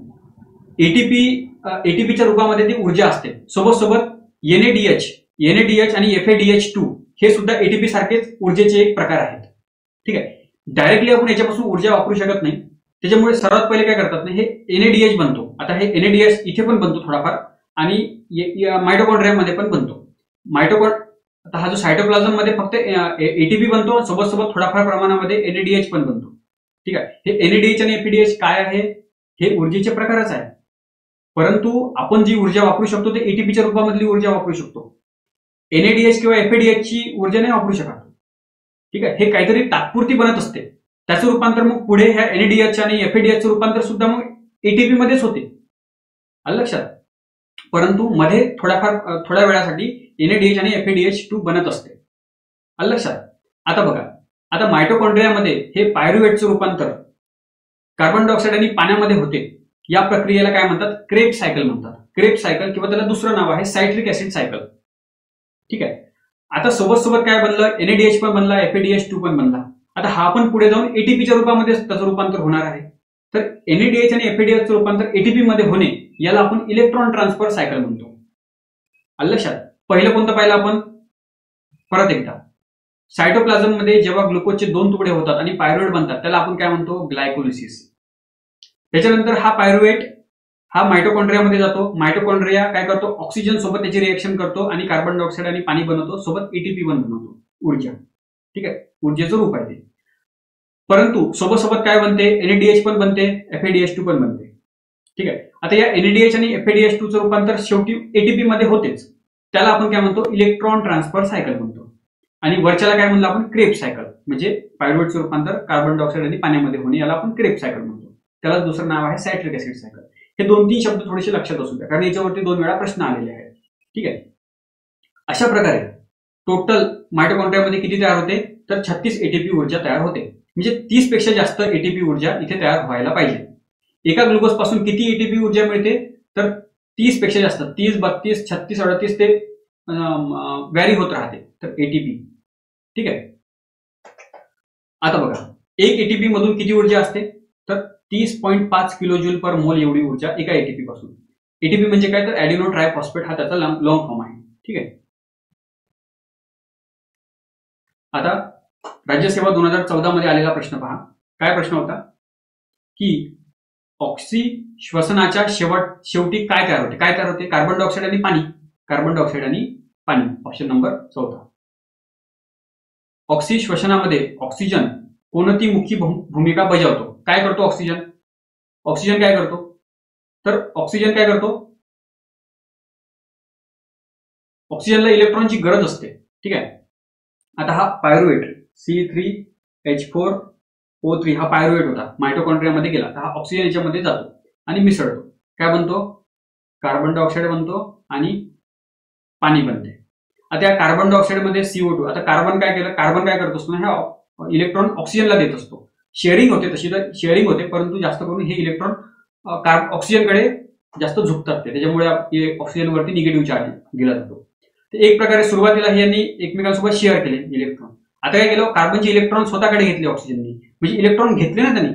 एटीपीच्या रूपामध्ये ती ऊर्जा असते, सोबत NADH NADH आणि FADH2 हे सुद्धा एटीपी सारखेच ऊर्जेचे एक प्रकार आहेत. ठीक आहे, डायरेक्टली आपण याच्यापासून ऊर्जा वापरू शकत नाही. त्याच्यामुळे सर्वात पहिले काय करतात ना, हे NADH बनतो. आता हे NADH इथे पण बनतो थोडाफार आणि मायटोकॉन्ड्रियामध्ये पण बनतो. आता हा जो सायटोप्लाझम मध्ये फक्त एटीपी बनतो, सोबत सोबत थोडाफार प्रमाणामध्ये NADH पण बनतो. ठीक आहे, हे NADH आणि FADH काय आहे, हे ऊर्जेचे प्रकारच आहे. परंतु आपण जी ऊर्जा वापरू शकतो ते एटीपीच्या रूपामधली ऊर्जा वापरू शकतो. NADH किंवा FADH ची ऊर्जा नाही वापरू शकत. ठीक आहे, हे काहीतरी तात्पुरती बनत असते. त्याचं रूपांतर मग पुढे ह्या NADH आणि FADH रूपांतर सुद्धा मग एटीपी मध्येच होते. आलं लक्षात. परंतु मध्ये थोड्या वेळासाठी NADH आणि FADH2 बनत असते. आलं लक्षात. आता बघा, आता मायटोकॉन्ड्रियामध्ये हे पायरुवेटचं रूपांतर कार्बन डायऑक्साईड आणि पाण्यामध्ये होते. या प्रक्रियेला काय म्हणतात, क्रेब्स सायकल म्हणतात. क्रेब्स सायकल किंवा त्याला दुसरं नाव आहे सायट्रिक ऍसिड सायकल. ठीक आहे, आता सोबत काय बनलं, NADH पण बनला, FADH2 पण बनला. आता हा पण पुढे जाऊन एटीपीच्या रूपामध्ये त्याचं रूपांतर होणार आहे. तर NADH आणि FADH चं रूपांतर एटीपी मध्ये होणे याला आपण इलेक्ट्रॉन ट्रान्सफर सायकल म्हणतो. आलं लक्षात. पहिलं कोणतं पाहिलं आपण, परत एकदा, सायटोप्लाझम मध्ये जेव्हा ग्लुकोजचे 2 तुकडे होतात आणि पायरुवेट बनतात त्याला आपण काय म्हणतो, ग्लायकोलिसिस. त्याच्यानंतर हा पायरुवेट हा मायटोकॉन्ड्रियामध्ये जातो. मायटोकॉन्ड्रिया काय करतो, ऑक्सिजन सोबत त्याची रिएक्शन करतो आणि कार्बन डायऑक्साईड आणि पाणी बनवतो, सोबत एटीपी पण बनवतो, ऊर्जा. ठीक आहे, ऊर्जेचं रूप आहे ते. परंतु सोबत काय बनते, NADH पण बनते, FADH2 पण बनते. ठीक आहे, आता या NADH आणि FADH2 चं रूपांतर शेवटी एटीपी मध्ये होतेच. त्याला आपण काय म्हणतो, इलेक्ट्रॉन ट्रान्सफर सायकल म्हणतो. आणि वरच्याला काय म्हणलं आपण, क्रेब्स सायकल. म्हणजे पायरुवेटचं रूपांतर कार्बन डायऑक्साईड आणि पाण्यामध्ये होणे याला आपण क्रेब्स सायकल म्हणतो. त्याला दुसरं नाव आहे सायट्रिक ऍसिड सायकल. हे 2-3 शब्द थोडेसे लक्षात असू द्या, कारण याच्यावरती 2 वेळा प्रश्न आलेले आहेत. ठीक आहे, अशा प्रकारे टोटल मायटोकॉन्ड्रियामध्ये किती तयार होते, तर 36 एटीपी ऊर्जा तयार होते. म्हणजे 30 पेक्षा जास्त एटीपी ऊर्जा इथे तयार व्हायला पाहिजे. एका ग्लुकोज पासून किती एटीपी ऊर्जा मिळते, तर 30 पेक्षा जास्त, 30, 32, 36, 38 ते व्हॅरी होत राहते. तर एटीपी. ठीक आहे, आता बघा, एक एटीपी मधून किती ऊर्जा असते, तर 30.5 किलो जूल पर मोल एवढी ऊर्जा एका एटीपी पासून. एटीपी म्हणजे काय, तर ऍडिनो ट्रायफॉस्फेट हा त्याचा लॉंग फॉर्म आहे. ठीक आहे, आता राज्यसेवा 2014 मध्ये आलेला प्रश्न पहा. काय प्रश्न होता, की ऑक्सी श्वसनाच्या शेवटी काय तयार होते, कार्बन डायऑक्साईड आणि पाणी. कार्बन डायऑक्साईड आणि पाणी, ऑप्शन नंबर 14. ऑक्सी श्वसनामध्ये ऑक्सिजन कोणती मुख्य भूमिका बजावतो. काय करतो ऑक्सिजन काय करतो, तर ऑक्सिजन काय करतो, ऑक्सिजनला इलेक्ट्रॉनची गरज असते. ठीक आहे, आता हा पायरुवेट C3H4O3 हा पायरुवेट होता, मायटोकॉन्ड्रियामध्ये गेला, तर हा ऑक्सिजन याच्यामध्ये जातो आणि मिसळतो. काय बनतो, कार्बन डायऑक्साईड बनतो आणि पाणी बनते. आता या कार्बन डायऑक्साईड मध्ये CO2. आता कार्बन काय करत असतो, हा इलेक्ट्रॉन ऑक्सिजनला देत असतो. शेअरिंग होते, तशी तर शेअरिंग होते, परंतु जास्त करून हे इलेक्ट्रॉन ऑक्सिजनकडे जास्त झुकतात. त्याच्यामुळे ऑक्सिजनवरती निगेटिव्ह चार्ज दिला जातो. एक प्रकारे सुरुवातीला यांनी एकमेकांसोबत शेअर केले इलेक्ट्रॉन. आता काय केलं, कार्बनचे इलेक्ट्रॉन स्वतःकडे घेतले ऑक्सिजननी. म्हणजे इलेक्ट्रॉन घेतले ना त्यांनी,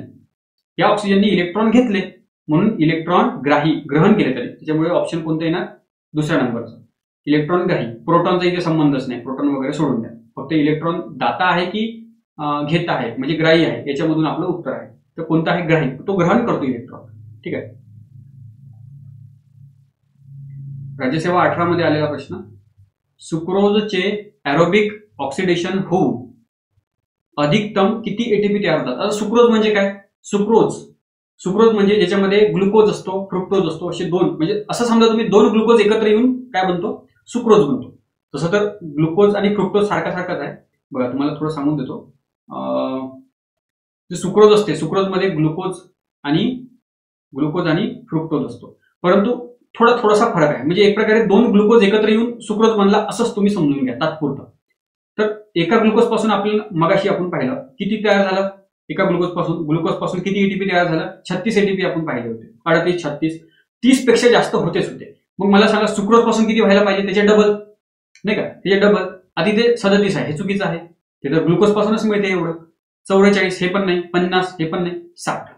या ऑक्सिजननी इलेक्ट्रॉन घेतले, म्हणून इलेक्ट्रॉन ग्रहण केले तरी. त्याच्यामुळे ऑप्शन कोणतं येणार, दुसऱ्या नंबरचं, इलेक्ट्रॉन ग्राही. प्रोटॉनचा इथे संबंधच नाही, प्रोटॉन वगैरे सोडून द्या. फक्त इलेक्ट्रॉन दाता आहे की घेता आहे, म्हणजे ग्राही आहे, याच्यामधून आपलं उत्तर आहे. तर कोणता आहे, ग्राही. तो ग्रहण करतो इलेक्ट्रॉन. ठीक आहे, राज्यसेवा 18 मध्ये आलेला प्रश्न, सुक्रोजचे एरोबिक ऑक्सिडेशन होऊन अधिकतम किती एटीपी तयार होतात. आता सुक्रोज म्हणजे काय, सुक्रोज म्हणजे ज्याच्यामध्ये ग्लुकोज असतो, फ्रुक्टोज असतो, असे 2, म्हणजे असं समजा तुम्ही 2 ग्लुकोज एकत्र येऊन काय बनतो, सुक्रोज बनतो. तसं तर ग्लुकोज आणि फ्रुक्टोज सारखाच आहे. बघा, तुम्हाला थोडं सांगून देतो. जे सुक्रोज असते, सुक्रोज मध्ये ग्लुकोज आणि फ्रुक्टोज असतो, परंतु थोडासा फरक आहे. म्हणजे एक प्रकारे 2 ग्लुकोज एकत्र येऊन सुक्रोज बनला असंच तुम्ही समजून घ्या तात्पुरतं. तर एका ग्लुकोज पासून आपल्याला मगाशी आपण पाहिलं किती तयार झालं, एका ग्लुकोज पासून किती एटीपी तयार झाला, 36 एटीपी आपण पाहिले होते. 38, 36, 30 पेक्षा जास्त होतेच होते. मग मला सांगा सुक्रोज पासून किती व्हायला पाहिजे, त्याचे डबल, नाही का, त्याचे डबल. आधी ते 37 आहे, हे चुकीचं आहे. ते तर ग्लुकोज पासूनच मिळते एवढं. 44 हे पण नाही, 50 हे पण नाही, 60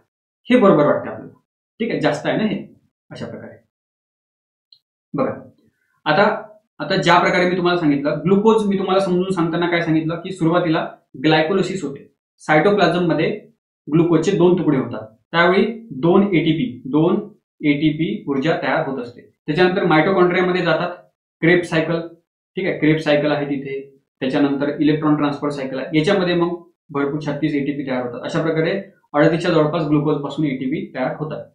हे बरोबर वाटते आपल्याला. ठीक आहे, जास्त आहे ना हे. अशा प्रकारे बघा, आता आता ज्या प्रकारे मी तुम्हाला सांगितलं, ग्लुकोज मी तुम्हाला समजून सांगताना काय सांगितलं की सुरुवातीला ग्लायकोलिसिस होते, सायटोप्लाझम मध्ये ग्लुकोजचे 2 तुकडे होतात, त्यावेळी 2 एटीपी ऊर्जा तयार होत असते. त्याच्यानंतर मायटोकॉन्ड्रियामध्ये जातात, क्रेब सायकल, ठीक आहे, क्रेब सायकल आहे तिथे, त्याच्यानंतर इलेक्ट्रॉन ट्रान्सफर सायकल आहे, याच्यामध्ये मग भरपूर 36 एटीपी तयार होतात. अशा प्रकारे 38च्या जवळपास ग्लुकोज पासून एटीपी तयार होतात.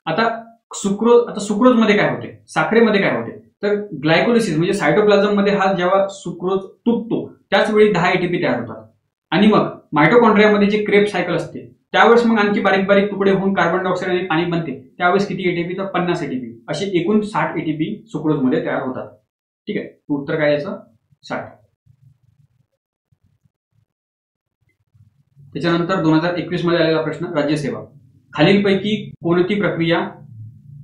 आता सुक्रोज मध्ये काय होते, साखरेमध्ये काय होते, तर ग्लायकोलिसिस म्हणजे सायटोप्लाझम मध्ये हा जेव्हा सुक्रोज तुटतो त्याच वेळी 10 एटीपी तयार होतात, आणि मग मायटोकॉन्ड्रियामध्ये जे क्रेब सायकल असते त्यावेळेस मग आणखी बारीक बारीक तुकडे होऊन कार्बन डायऑक्साईड आणि पाणी बनते, त्यावेळेस किती एटीपी, तर 50 एटीपी, असे एकूण 60 एटीपी सुक्रोज मध्ये तयार होतात. ठीक आहे, उत्तर काय याचं 60. त्याच्यानंतर 2021 मध्ये आलेला प्रश्न, राज्यसेवा, खालीलपैकी कोणती प्रक्रिया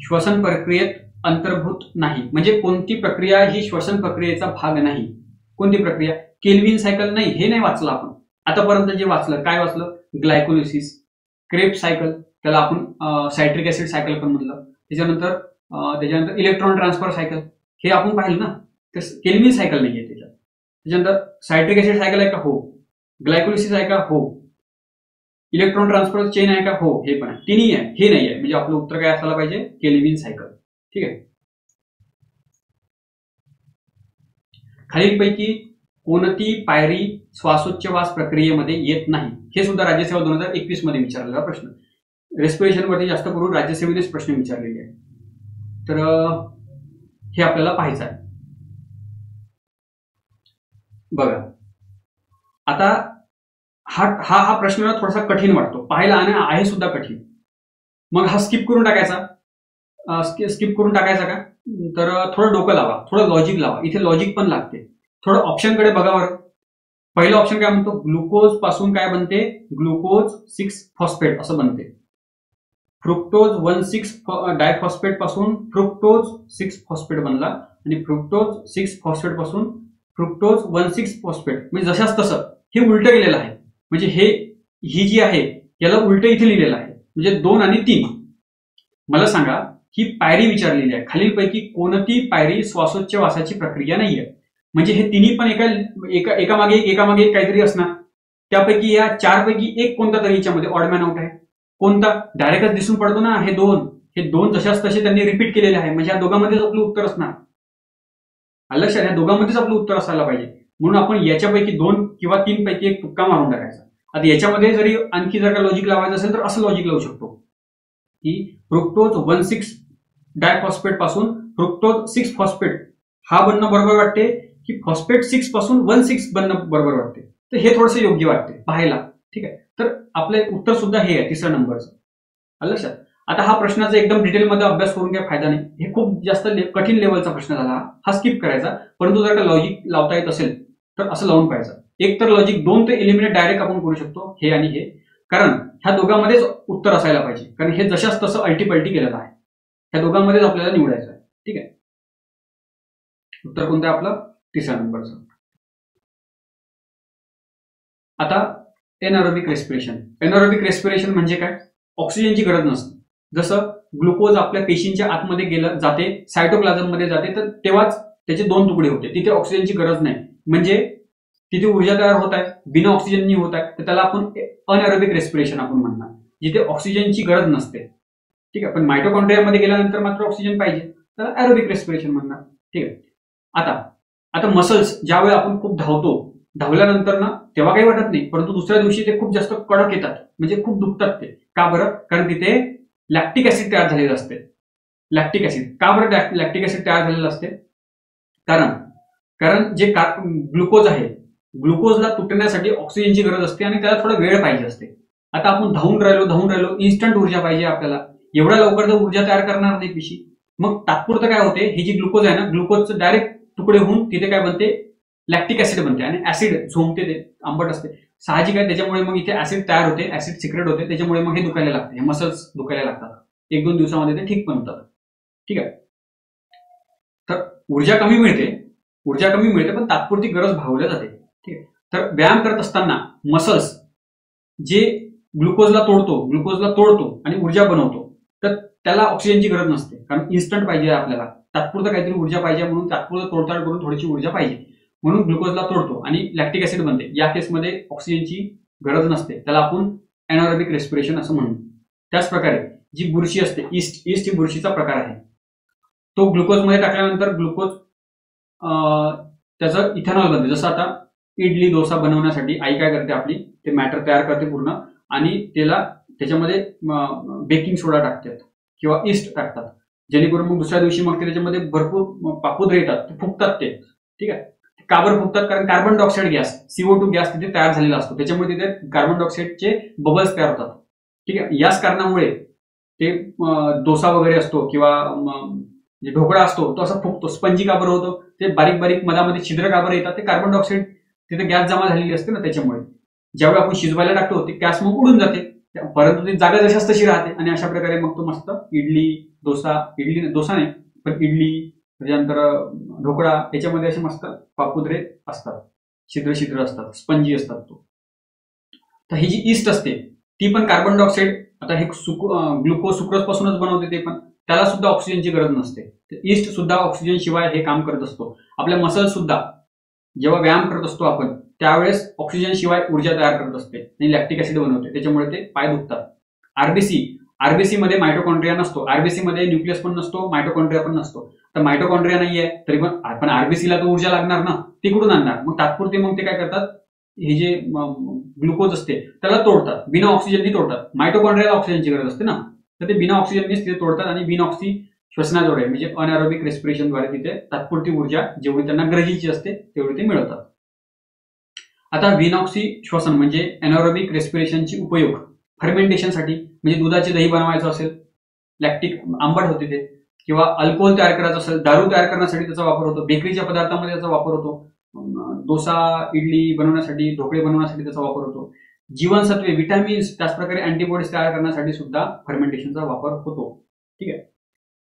श्वसन प्रक्रियेत अंतर्भूत नाही, म्हणजे कोणती प्रक्रिया ही श्वसन प्रक्रियेचा भाग नाही, कोणती प्रक्रिया, केल्विन सायकल नाही, हे नाही वाचलं आपण आतापर्यंत. जे वाचलं काय वाचलं, ग्लायकोलिसिस, क्रेब सायकल, त्याला आपण सायट्रिक ऍसिड सायकल पण म्हणलं, त्याच्यानंतर इलेक्ट्रॉन ट्रान्सफर सायकल, हे आपण पाहिलं ना, तर केल्विन सायकल नाही आहे त्याच्यात. त्याच्यानंतर सायट्रिक ऍसिड सायकल आहे का, हो. ग्लायकोलिसिस आहे का, हो. इलेक्ट्रॉन ट्रान्सफर चेन आहे का, हो, हे पण आहे. तिन्ही आहे, हे नाही आहे, म्हणजे आपलं उत्तर काय असायला पाहिजे, केल्विन सायकल. ठीक आहे, खालीलपैकी कोणती पायरी श्वासोच्छवास प्रक्रियेमध्ये येत नाही, हे सुद्धा राज्यसेवा 2021 मध्ये विचारलेला प्रश्न. रेस्पिरेशन वरती जास्त करून राज्यसेवेनेच प्रश्न विचारलेले आहे, तर हे आपल्याला पाहायचं आहे. बघा, आता हा प्रश्न थोडासा कठीण वाटतो पाहायला आणि आहे सुद्धा कठीण, मग हा स्किप करून टाकायचा का, तर थोडं डोकं लावा, थोडं लॉजिक लावा, इथे लॉजिक पण लागते, थोडं ऑप्शनकडे बघावर. पहिलं ऑप्शन काय म्हणतो, ग्लुकोज पासून काय बनते, ग्लुकोज 6 फॉस्फेट असं बनते. फ्रुक्टोज 1,6 डायफॉस्फेट पासून फ्रुक्टोज 6 फॉस्फेट बनला, आणि फ्रुक्टोज 6 फॉस्फेट पासून फ्रुक्टोज 1,6 फॉस्फेट, म्हणजे जशाच तसं हे उलट गेलेलं आहे, म्हणजे ही जी आहे याला उलट इथे लिहिलेलं आहे, म्हणजे 2 आणि 3. मला सांगा, ही पायरी विचारलेली आहे, खालीलपैकी कोणती पायरी श्वासोच्छवासाची प्रक्रिया नाहीये, म्हणजे हे तिन्ही पण एकामागे एक काहीतरी असणार, त्यापैकी या 4 पैकी एक कोणता तरी याच्यामध्ये ऑडमॅन आउट आहे, कोणता डायरेक्टच दिसून पडतो ना, हे दोन जशाच तसे त्यांनी रिपीट केलेले आहे, म्हणजे या दोघांमध्येच आपलं उत्तर असणार. लक्षात, या दोघांमध्येच आपलं उत्तर असायला पाहिजे, म्हणून आपण याच्यापैकी 2 किंवा 3 पैकी एक तुक्का मारून टाकायचा. आता याच्यामध्ये जरी आणखी जर का लॉजिक लावायचं असेल तर असं लॉजिक लावू शकतो की फ्रुक्टोज 1,6 डायफॉस्फेट पासून फ्रुक्टोज 6 फॉस्फेट हा बनणं बरोबर वाटते, की फॉस्फेट 6 पासून 1,6 बनणं बरोबर वाटते, तर हे थोडंसं योग्य वाटते पाहायला. ठीक आहे, तर आपले उत्तर सुद्धा हे आहे 3ऱ्या नंबरचं. लक्षात. आता हा प्रश्नाचा एकदम डिटेलमध्ये अभ्यास करून काही फायदा नाही, हे खूप जास्त कठीण लेवलचा प्रश्न झाला, हा स्किप करायचा. परंतु जर का लॉजिक लावता येत असेल तर असं लावून पाहायचं. एक तर लॉजिक 2 ते एलिमिनेट डायरेक्ट आपण करू शकतो, हे आणि हे, कारण ह्या दोघांमध्येच उत्तर असायला पाहिजे, कारण हे जशाच तसं अल्टीपल्टी केलेलं आहे, ह्या दोघांमध्येच आपल्याला निवडायचं आहे. ठीक आहे, उत्तर कोणतं आहे आपलं, 3ऱ्या नंबरचं. आता एनारोबिक रेस्पिरेशन म्हणजे काय, ऑक्सिजनची गरज नसते. जसं ग्लुकोज आपल्या पेशींच्या आतमध्ये गेलं जाते, सायटोप्लाझम मध्ये जाते, तर तेव्हाच त्याचे 2 तुकडे होते, तिथे ऑक्सिजनची गरज नाही, म्हणजे तिथे ऊर्जा तयार होत आहे, बिना ऑक्सिजननी होत आहे, तर त्याला आपण अनएरोबिक रेस्पिरेशन आपण म्हणणार, जिथे ऑक्सिजनची गरज नसते. ठीक आहे, पण मायटोकॉन्ड्रियामध्ये गेल्यानंतर मात्र ऑक्सिजन पाहिजे, तर एरोबिक रेस्पिरेशन म्हणणार. ठीक आहे, आता मसल्स ज्यावेळी आपण खूप धावल्यानंतर ना तेव्हा काही वाटत नाही, परंतु दुसऱ्या दिवशी ते खूप जास्त कडक येतात, म्हणजे खूप दुखतात ते. का बरं, कारण तिथे लॅक्टिक ऍसिड तयार झालेलं असते. लॅक्टिक ऍसिड का बरं लॅक्टिक ऍसिड तयार झालेलं असते, कारण जे ग्लुकोज आहे, ग्लुकोजला तुटण्यासाठी ऑक्सिजनची गरज असते आणि त्याला थोडा वेळ पाहिजे असते. आता आपण धावून राहिलो, इन्स्टंट ऊर्जा पाहिजे आपल्याला, एवढ्या लवकर तर ऊर्जा तयार करणार नाही पेशी. मग तात्पुरतं काय होते, ही जी ग्लुकोज आहे ना, ग्लुकोजचं डायरेक्ट तुकडे होऊन तिथे काय बनते, लॅक्टिक ऍसिड बनते, आणि ऍसिड झोंबते, ते आंबट असते, साहजिक आहे. त्याच्यामुळे मग इथे ऍसिड तयार होते, ऍसिड सिक्रेट होते, त्याच्यामुळे मग हे दुखायला लागते, हे मसल्स दुखायला लागतात. 1-2 दिवसामध्ये ते ठीक पण होतात. ठीक आहे, तर ऊर्जा कमी मिळते, पण तात्पुरती गरज भागवल्या जाते. ठीक आहे, तर व्यायाम करत असताना मसल्स जे ग्लुकोजला तोडतो आणि ऊर्जा बनवतो, तर त्याला ऑक्सिजनची गरज नसते, कारण इन्स्टंट पाहिजे आपल्याला. तात्पुरतं काहीतरी ऊर्जा पाहिजे म्हणून तात्पुरतं तोडताड करून थोडीशी ऊर्जा पाहिजे म्हणून ग्लुकोजला तोडतो आणि लॅक्टिक ऍसिड बनते. या केसमध्ये ऑक्सिजनची गरज नसते, त्याला आपण एनारोबिक रेस्पिरेशन असं म्हणतो. त्याच प्रकारे जी बुरशी असते, ईस्ट ही बुरशीचा प्रकार आहे. तो ग्लुकोजमध्ये टाकल्यानंतर ग्लुकोज त्याचं इथेनॉल बनते. जसं आता इडली डोसा बनवण्यासाठी आई काय करते, आपली ते मॅटर तयार करते पूर्ण आणि त्याच्यामध्ये बेकिंग सोडा टाकतात किंवा ईस्ट टाकतात, जेणेकरून मग दुसऱ्या दिवशी मग त्याच्यामध्ये भरपूर पापुद्रे येतात, ते फुगतात ते. ठीक आहे, काबर फुगतात कारण carbon dioxide gas CO2 gas तिथे तयार झालेला असतो, त्याच्यामुळे तिथे कार्बन डायऑक्साईडचे बबल्स तयार होतात. ठीक आहे, याच कारणामुळे ते डोसा वगैरे असतो किंवा ढोकळा असतो तो असा फुगतो, स्पंजी काबर होतो, ते बारीक बारीक मधामध्ये छिद्र काबर येतात, ते कार्बन डायऑक्साईड तिथे गॅस जमा झालेली असते ना, त्याच्यामुळे ज्यावेळी आपण शिजवायला टाकतो ते गॅस मग उडून जाते, परंतु ती जागा जशाच तशी राहते आणि अशा प्रकारे मग तो मस्त इडली डोसा नाही पण इडली, त्याच्यानंतर ढोकळा, याच्यामध्ये असे मस्त पापुद्रे असतात, छिद्र असतात, स्पंजी असतात तो. तर ही जी ईस्ट असते ती पण कार्बन डायऑक्साईड, आता हे ग्लुकोज सुक्रोज पासूनच बनवते, ते पण त्याला सुद्धा ऑक्सिजनची गरज नसते. ईस्ट सुद्धा ऑक्सिजन शिवाय हे काम करत असतो. आपल्या मसल सुद्धा जेव्हा व्यायाम करत असतो आपण त्यावेळेस ऑक्सिजन शिवाय ऊर्जा तयार करत असते आणि लॅक्टिक ऍसिड बनवते, त्याच्यामुळे ते पाय दुखतात. आरबीसी मध्ये मायटोकॉन्ड्रिया नसतो, आरबीसी मध्ये न्यूक्लियस पण नसतो, मायटोकॉन्ड्रिया पण नसतो. तर मायटोकॉन्ड्रिया नाहीये तरी पण आरबीसीला तर ऊर्जा लागणार ना, ती कुठून आणणार? मग तात्पुरते मग ते काय करतात, हे जे ग्लुकोज असते त्याला तोडतात, बिना ऑक्सिजननी तोडतात. मायटोकॉन्ड्रियाला ऑक्सिजनची गरज असते ना, तर ते बिना ऑक्सिजननीच तिथे तोडतात आणि बिना ऑक्सी श्वसनाद्वारे म्हणजे अनएरोबिक रेस्पिरेशनद्वारे तिथे तात्पुरती ऊर्जा जेवढी त्यांना गरजेची असते तेवढी ते मिळवतात. आता विनॉक्सी श्वसन म्हणजे एनारोबिक रेस्पिरेशनची उपयोग फर्मेंटेशनसाठी, म्हणजे दुधाची दही बनवायचं असेल, लॅक्टिक आंबट होते ते, किंवा अल्कोहोल तयार करायचं असेल, दारू तयार करण्यासाठी त्याचा वापर होतो, बेकरीच्या पदार्थामध्ये त्याचा वापर होतो, डोसा इडली बनवण्यासाठी, ढोकळे बनवण्यासाठी त्याचा वापर होतो, जीवनसत्वे विटॅमिन्स त्याचप्रकारे अँटीबॉडीज तयार करण्यासाठी सुद्धा फर्मेंटेशनचा वापर होतो. ठीक आहे,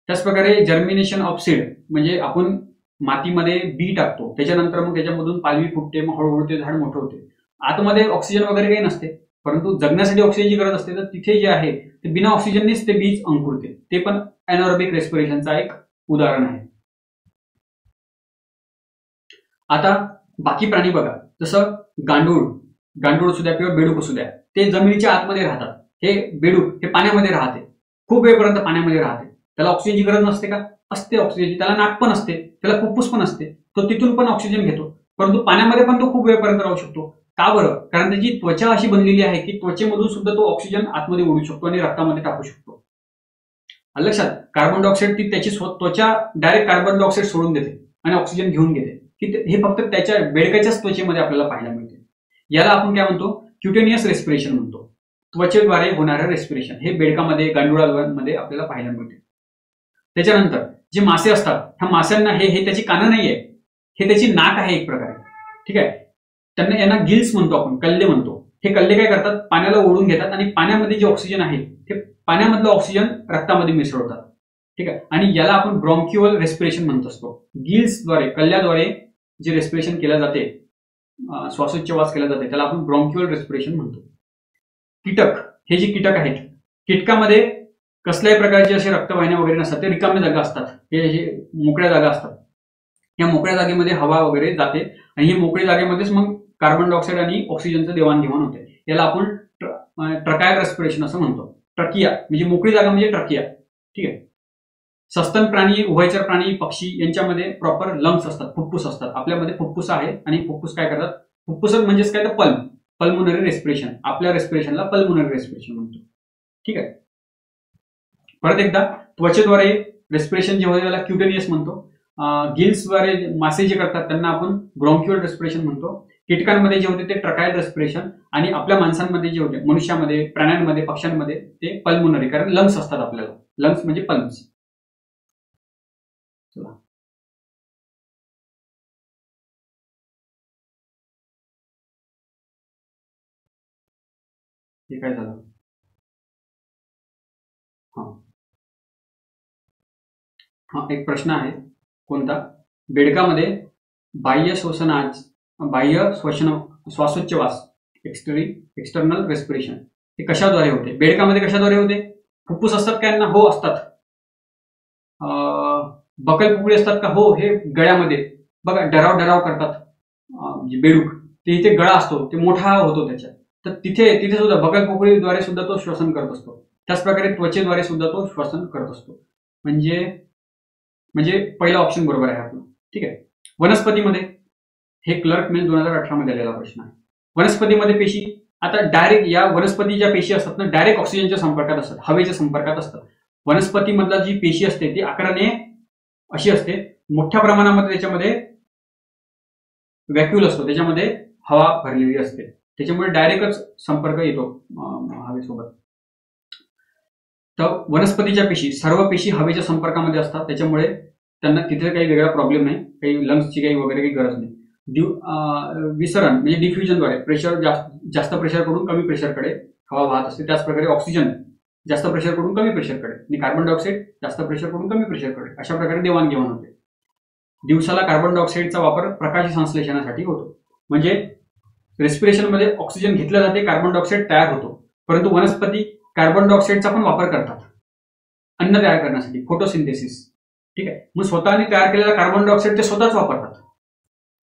त्याचप्रकारे जर्मिनेशन ऑफ सीड म्हणजे आपण मातीमध्ये बी टाकतो, त्याच्यानंतर मग त्याच्यामधून पालवी फुटते, मग हळूहळू ते झाड मोठं होते. आतमध्ये ऑक्सिजन वगैरे काही नसते, परंतु जगण्यासाठी ऑक्सिजनची गरज असते, तर तिथे जे आहे ते बिना ऑक्सिजननेच ते बीज अंकुरते. ते पण एनारोबिक रेस्पिरेशनचा एक उदाहरण आहे. आता बाकी प्राणी बघा, जसं गांडूळ सुद्धा किंवा बेडूक सुद्धा, ते जमिनीच्या आतमध्ये राहतात. हे बेडूक हे पाण्यामध्ये राहते, खूप वेळपर्यंत पाण्यामध्ये राहते. त्याला ऑक्सिजनची गरज नसते का? असते ऑक्सिजनची. त्याला नाक पण असते, त्याला फुफ्फुस पण असते, तो तिथून पण ऑक्सिजन घेतो, परंतु पाण्यामध्ये पण तो खूप वेळपर्यंत राहू शकतो. का बरं? कारण त्याची त्वचा अशी बनलेली आहे की त्वचेमधून सुद्धा तो ऑक्सिजन आतमध्ये ओढू शकतो आणि रक्तामध्ये टाकू शकतो. लक्षात, कार्बन डायऑक्साईड ती त्याची त्वचा डायरेक्ट कार्बन डायऑक्साईड सोडून देते आणि ऑक्सिजन घेऊन घेते, की हे फक्त त्याच्या बेडकाच्याच त्वचेमध्ये आपल्याला पाहायला मिळते. याला आपण काय म्हणतो? क्युटेनियस रेस्पिरेशन म्हणतो. त्वचेद्वारे होणारं रेस्पिरेशन हे बेडकामध्ये, गांडुळामध्ये आपल्याला पाहायला मिळते. त्याच्यानंतर जे मासे असतात, ह्या माशांना हे त्याची कानं नाहीये, हे त्याची नाक आहे एक प्रकारे. ठीक आहे, त्यांना यांना गिल्स म्हणतो आपण, कल्ले म्हणतो. हे कल्ले काय करतात? पाण्याला ओढून घेतात आणि पाण्यामध्ये जे ऑक्सिजन आहे ते पाण्यामधलं ऑक्सिजन रक्तामध्ये मिसळतात. ठीक आहे, आणि याला आपण ब्रॉन्क्युअल रेस्पिरेशन म्हणत असतो. गिल्सद्वारे, कल्ल्याद्वारे जे रेस्पिरेशन केलं जाते, श्वासोच्छवास केला जाते, त्याला आपण ब्रॉन्क्युअल रेस्पिरेशन म्हणतो. कीटक, हे जे कीटक आहेत, कीटकामध्ये कसल्याही प्रकारचे असे रक्तवाहिन्या वगैरे नसतात, ते रिकाम्या जागा असतात, हे मोकळ्या जागा असतात. या मोकळ्या जागेमध्ये हवा वगैरे जाते आणि ही मोकळ्या जागेमध्येच मग कार्बन डायऑक्साईड आणि ऑक्सिजनचं देवाणघेवाण होते. याला आपण ट्रकायल रेस्पिरेशन असं म्हणतो. ट्रकिया म्हणजे मोकळी जागा म्हणजे ट्रकिया. ठीक आहे, सस्तन प्राणी, उभयचर प्राणी, पक्षी यांच्यामध्ये प्रॉपर लंग्स असतात, फुफ्फुस असतात. आपल्यामध्ये फुफ्फुस आहे आणि फुफ्फुस काय करतात? फुफ्फुस म्हणजेच काय? तर पल्मोनरी रेस्पिरेशन. आपल्या रेस्पिरेशनला पल्मोनरी रेस्पिरेशन म्हणतो. ठीक आहे, परत एकदा, त्वचेद्वारे रेस्पिरेशन जे होते त्याला क्युटेनियस म्हणतो. गिल्सद्वारे मासे जे करतात त्यांना आपण ब्रॉन्क्युअल रेस्पिरेशन म्हणतो. कीटकांमध्ये जे होते ते ट्रकायल रेस्पिरेशन, आणि आपल्या माणसांमध्ये जे होते, मनुष्यामध्ये, प्राण्यांमध्ये, पक्ष्यांमध्ये ते पल्मोनरी, कारण लंग्स असतात आपल्याला. लंग्स म्हणजे पल्म्स. हे काय झालं? हा एक प्रश्न आहे, कोणता? बेडकामध्ये बाह्य श्वासोच्छवास, एक्सटर्नल रेस्पिरेशन हे कशाद्वारे होते? बेडकामध्ये कशाद्वारे होते? फुफ्फुस असतात का यांना? हो, असतात. बकल पोकळी असतात का? हो, हे गळ्यामध्ये बघा डराव डराव करतात, जे बेडूक ते इथे गळा असतो ते मोठा होतो त्याच्यात, तर तिथे सुद्धा बकल पोकळीद्वारे सुद्धा तो श्वसन करत असतो. त्याचप्रकारे त्वचेद्वारे सुद्धा तो श्वसन करत असतो. म्हणजे पहिला ऑप्शन बरोबर आहे आपला. ठीक आहे. वनस्पतीमध्ये, हे क्लर्क मेल 2018 मध्ये आलेला प्रश्न आहे. वनस्पतीमध्ये पेशी, आता डायरेक्ट या वनस्पतीच्या पेशी असतात ना, डायरेक्ट ऑक्सिजनच्या संपर्कात असतात, हवेच्या संपर्कात असतात. वनस्पतीमधला जी पेशी असते ती आकाराने अशी असते, मोठ्या प्रमाणामध्ये त्याच्यामध्ये व्हॅक्यूल असतो, त्याच्यामध्ये हवा भरलेली असते, त्याच्यामुळे डायरेक्टच संपर्क येतो हवेसोबत. तर वनस्पतीच्या पेशी, सर्व पेशी हवेच्या संपर्कामध्ये असतात, त्याच्यामुळे त्यांना तिथे काही वेगळा प्रॉब्लेम नाही, काही लंग्सची काही वगैरे काही गरज नाही. विसरण म्हणजे डिफ्युजनद्वारे प्रेशर, जास्त प्रेशरकडून कमी प्रेशरकडे हवा वाहत असते. त्याचप्रकारे ऑक्सिजन जास्त प्रेशरकडून कमी प्रेशरकडे आणि कार्बन डायऑक्साईड जास्त प्रेशरकडून कमी प्रेशरकडे, अशा प्रकारे देवाणघेवाण होते. दिवसाला कार्बन डायऑक्साईडचा वापर प्रकाश संश्लेषणासाठी होतो. म्हणजे रेस्पिरेशनमध्ये ऑक्सिजन घेतलं जाते, कार्बन डायऑक्साईड तयार होतो, परंतु वनस्पती कार्बन डायऑक्साईडचा पण वापर करतात अन्न तयार करण्यासाठी, फोटोसिंथेसिस. ठीक आहे. मग स्वतःने तयार केलेला कार्बन डायऑक्साईड ते स्वतःच वापरतात,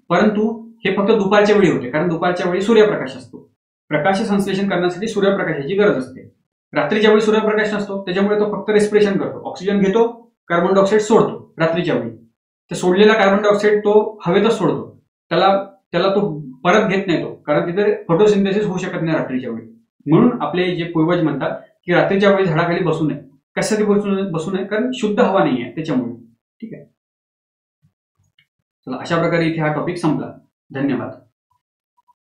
परंतु हे फक्त दुपारच्या वेळी होते, कारण दुपारच्या वेळी सूर्यप्रकाश असतो. प्रकाश संश्लेषण करण्यासाठी सूर्यप्रकाशाची गरज असते. रात्रीच्या वेळी सूर्यप्रकाश नसतो, त्याच्यामुळे तो फक्त रेस्पिरेशन करतो, ऑक्सिजन घेतो, कार्बन डायऑक्साईड सोडतो रात्रीच्या वेळी. तर सोडलेला कार्बन डायऑक्साईड तो हवेतच सोडतो, त्याला तो परत घेत नाही तो, कारण तिथे फोटोसिंथेसिस होऊ शकत नाही रात्रीच्या वेळी. म्हणून आपले जे पूर्वज म्हणतात की रात्रीच्या वेळी झाडाखाली बसू नये. कशासाठी बसू नये? कारण शुद्ध हवा नाही आहे त्याच्यामुळे. ठीक आहे. चला, अशा प्रकारे इथे हा टॉपिक संपला. धन्यवाद.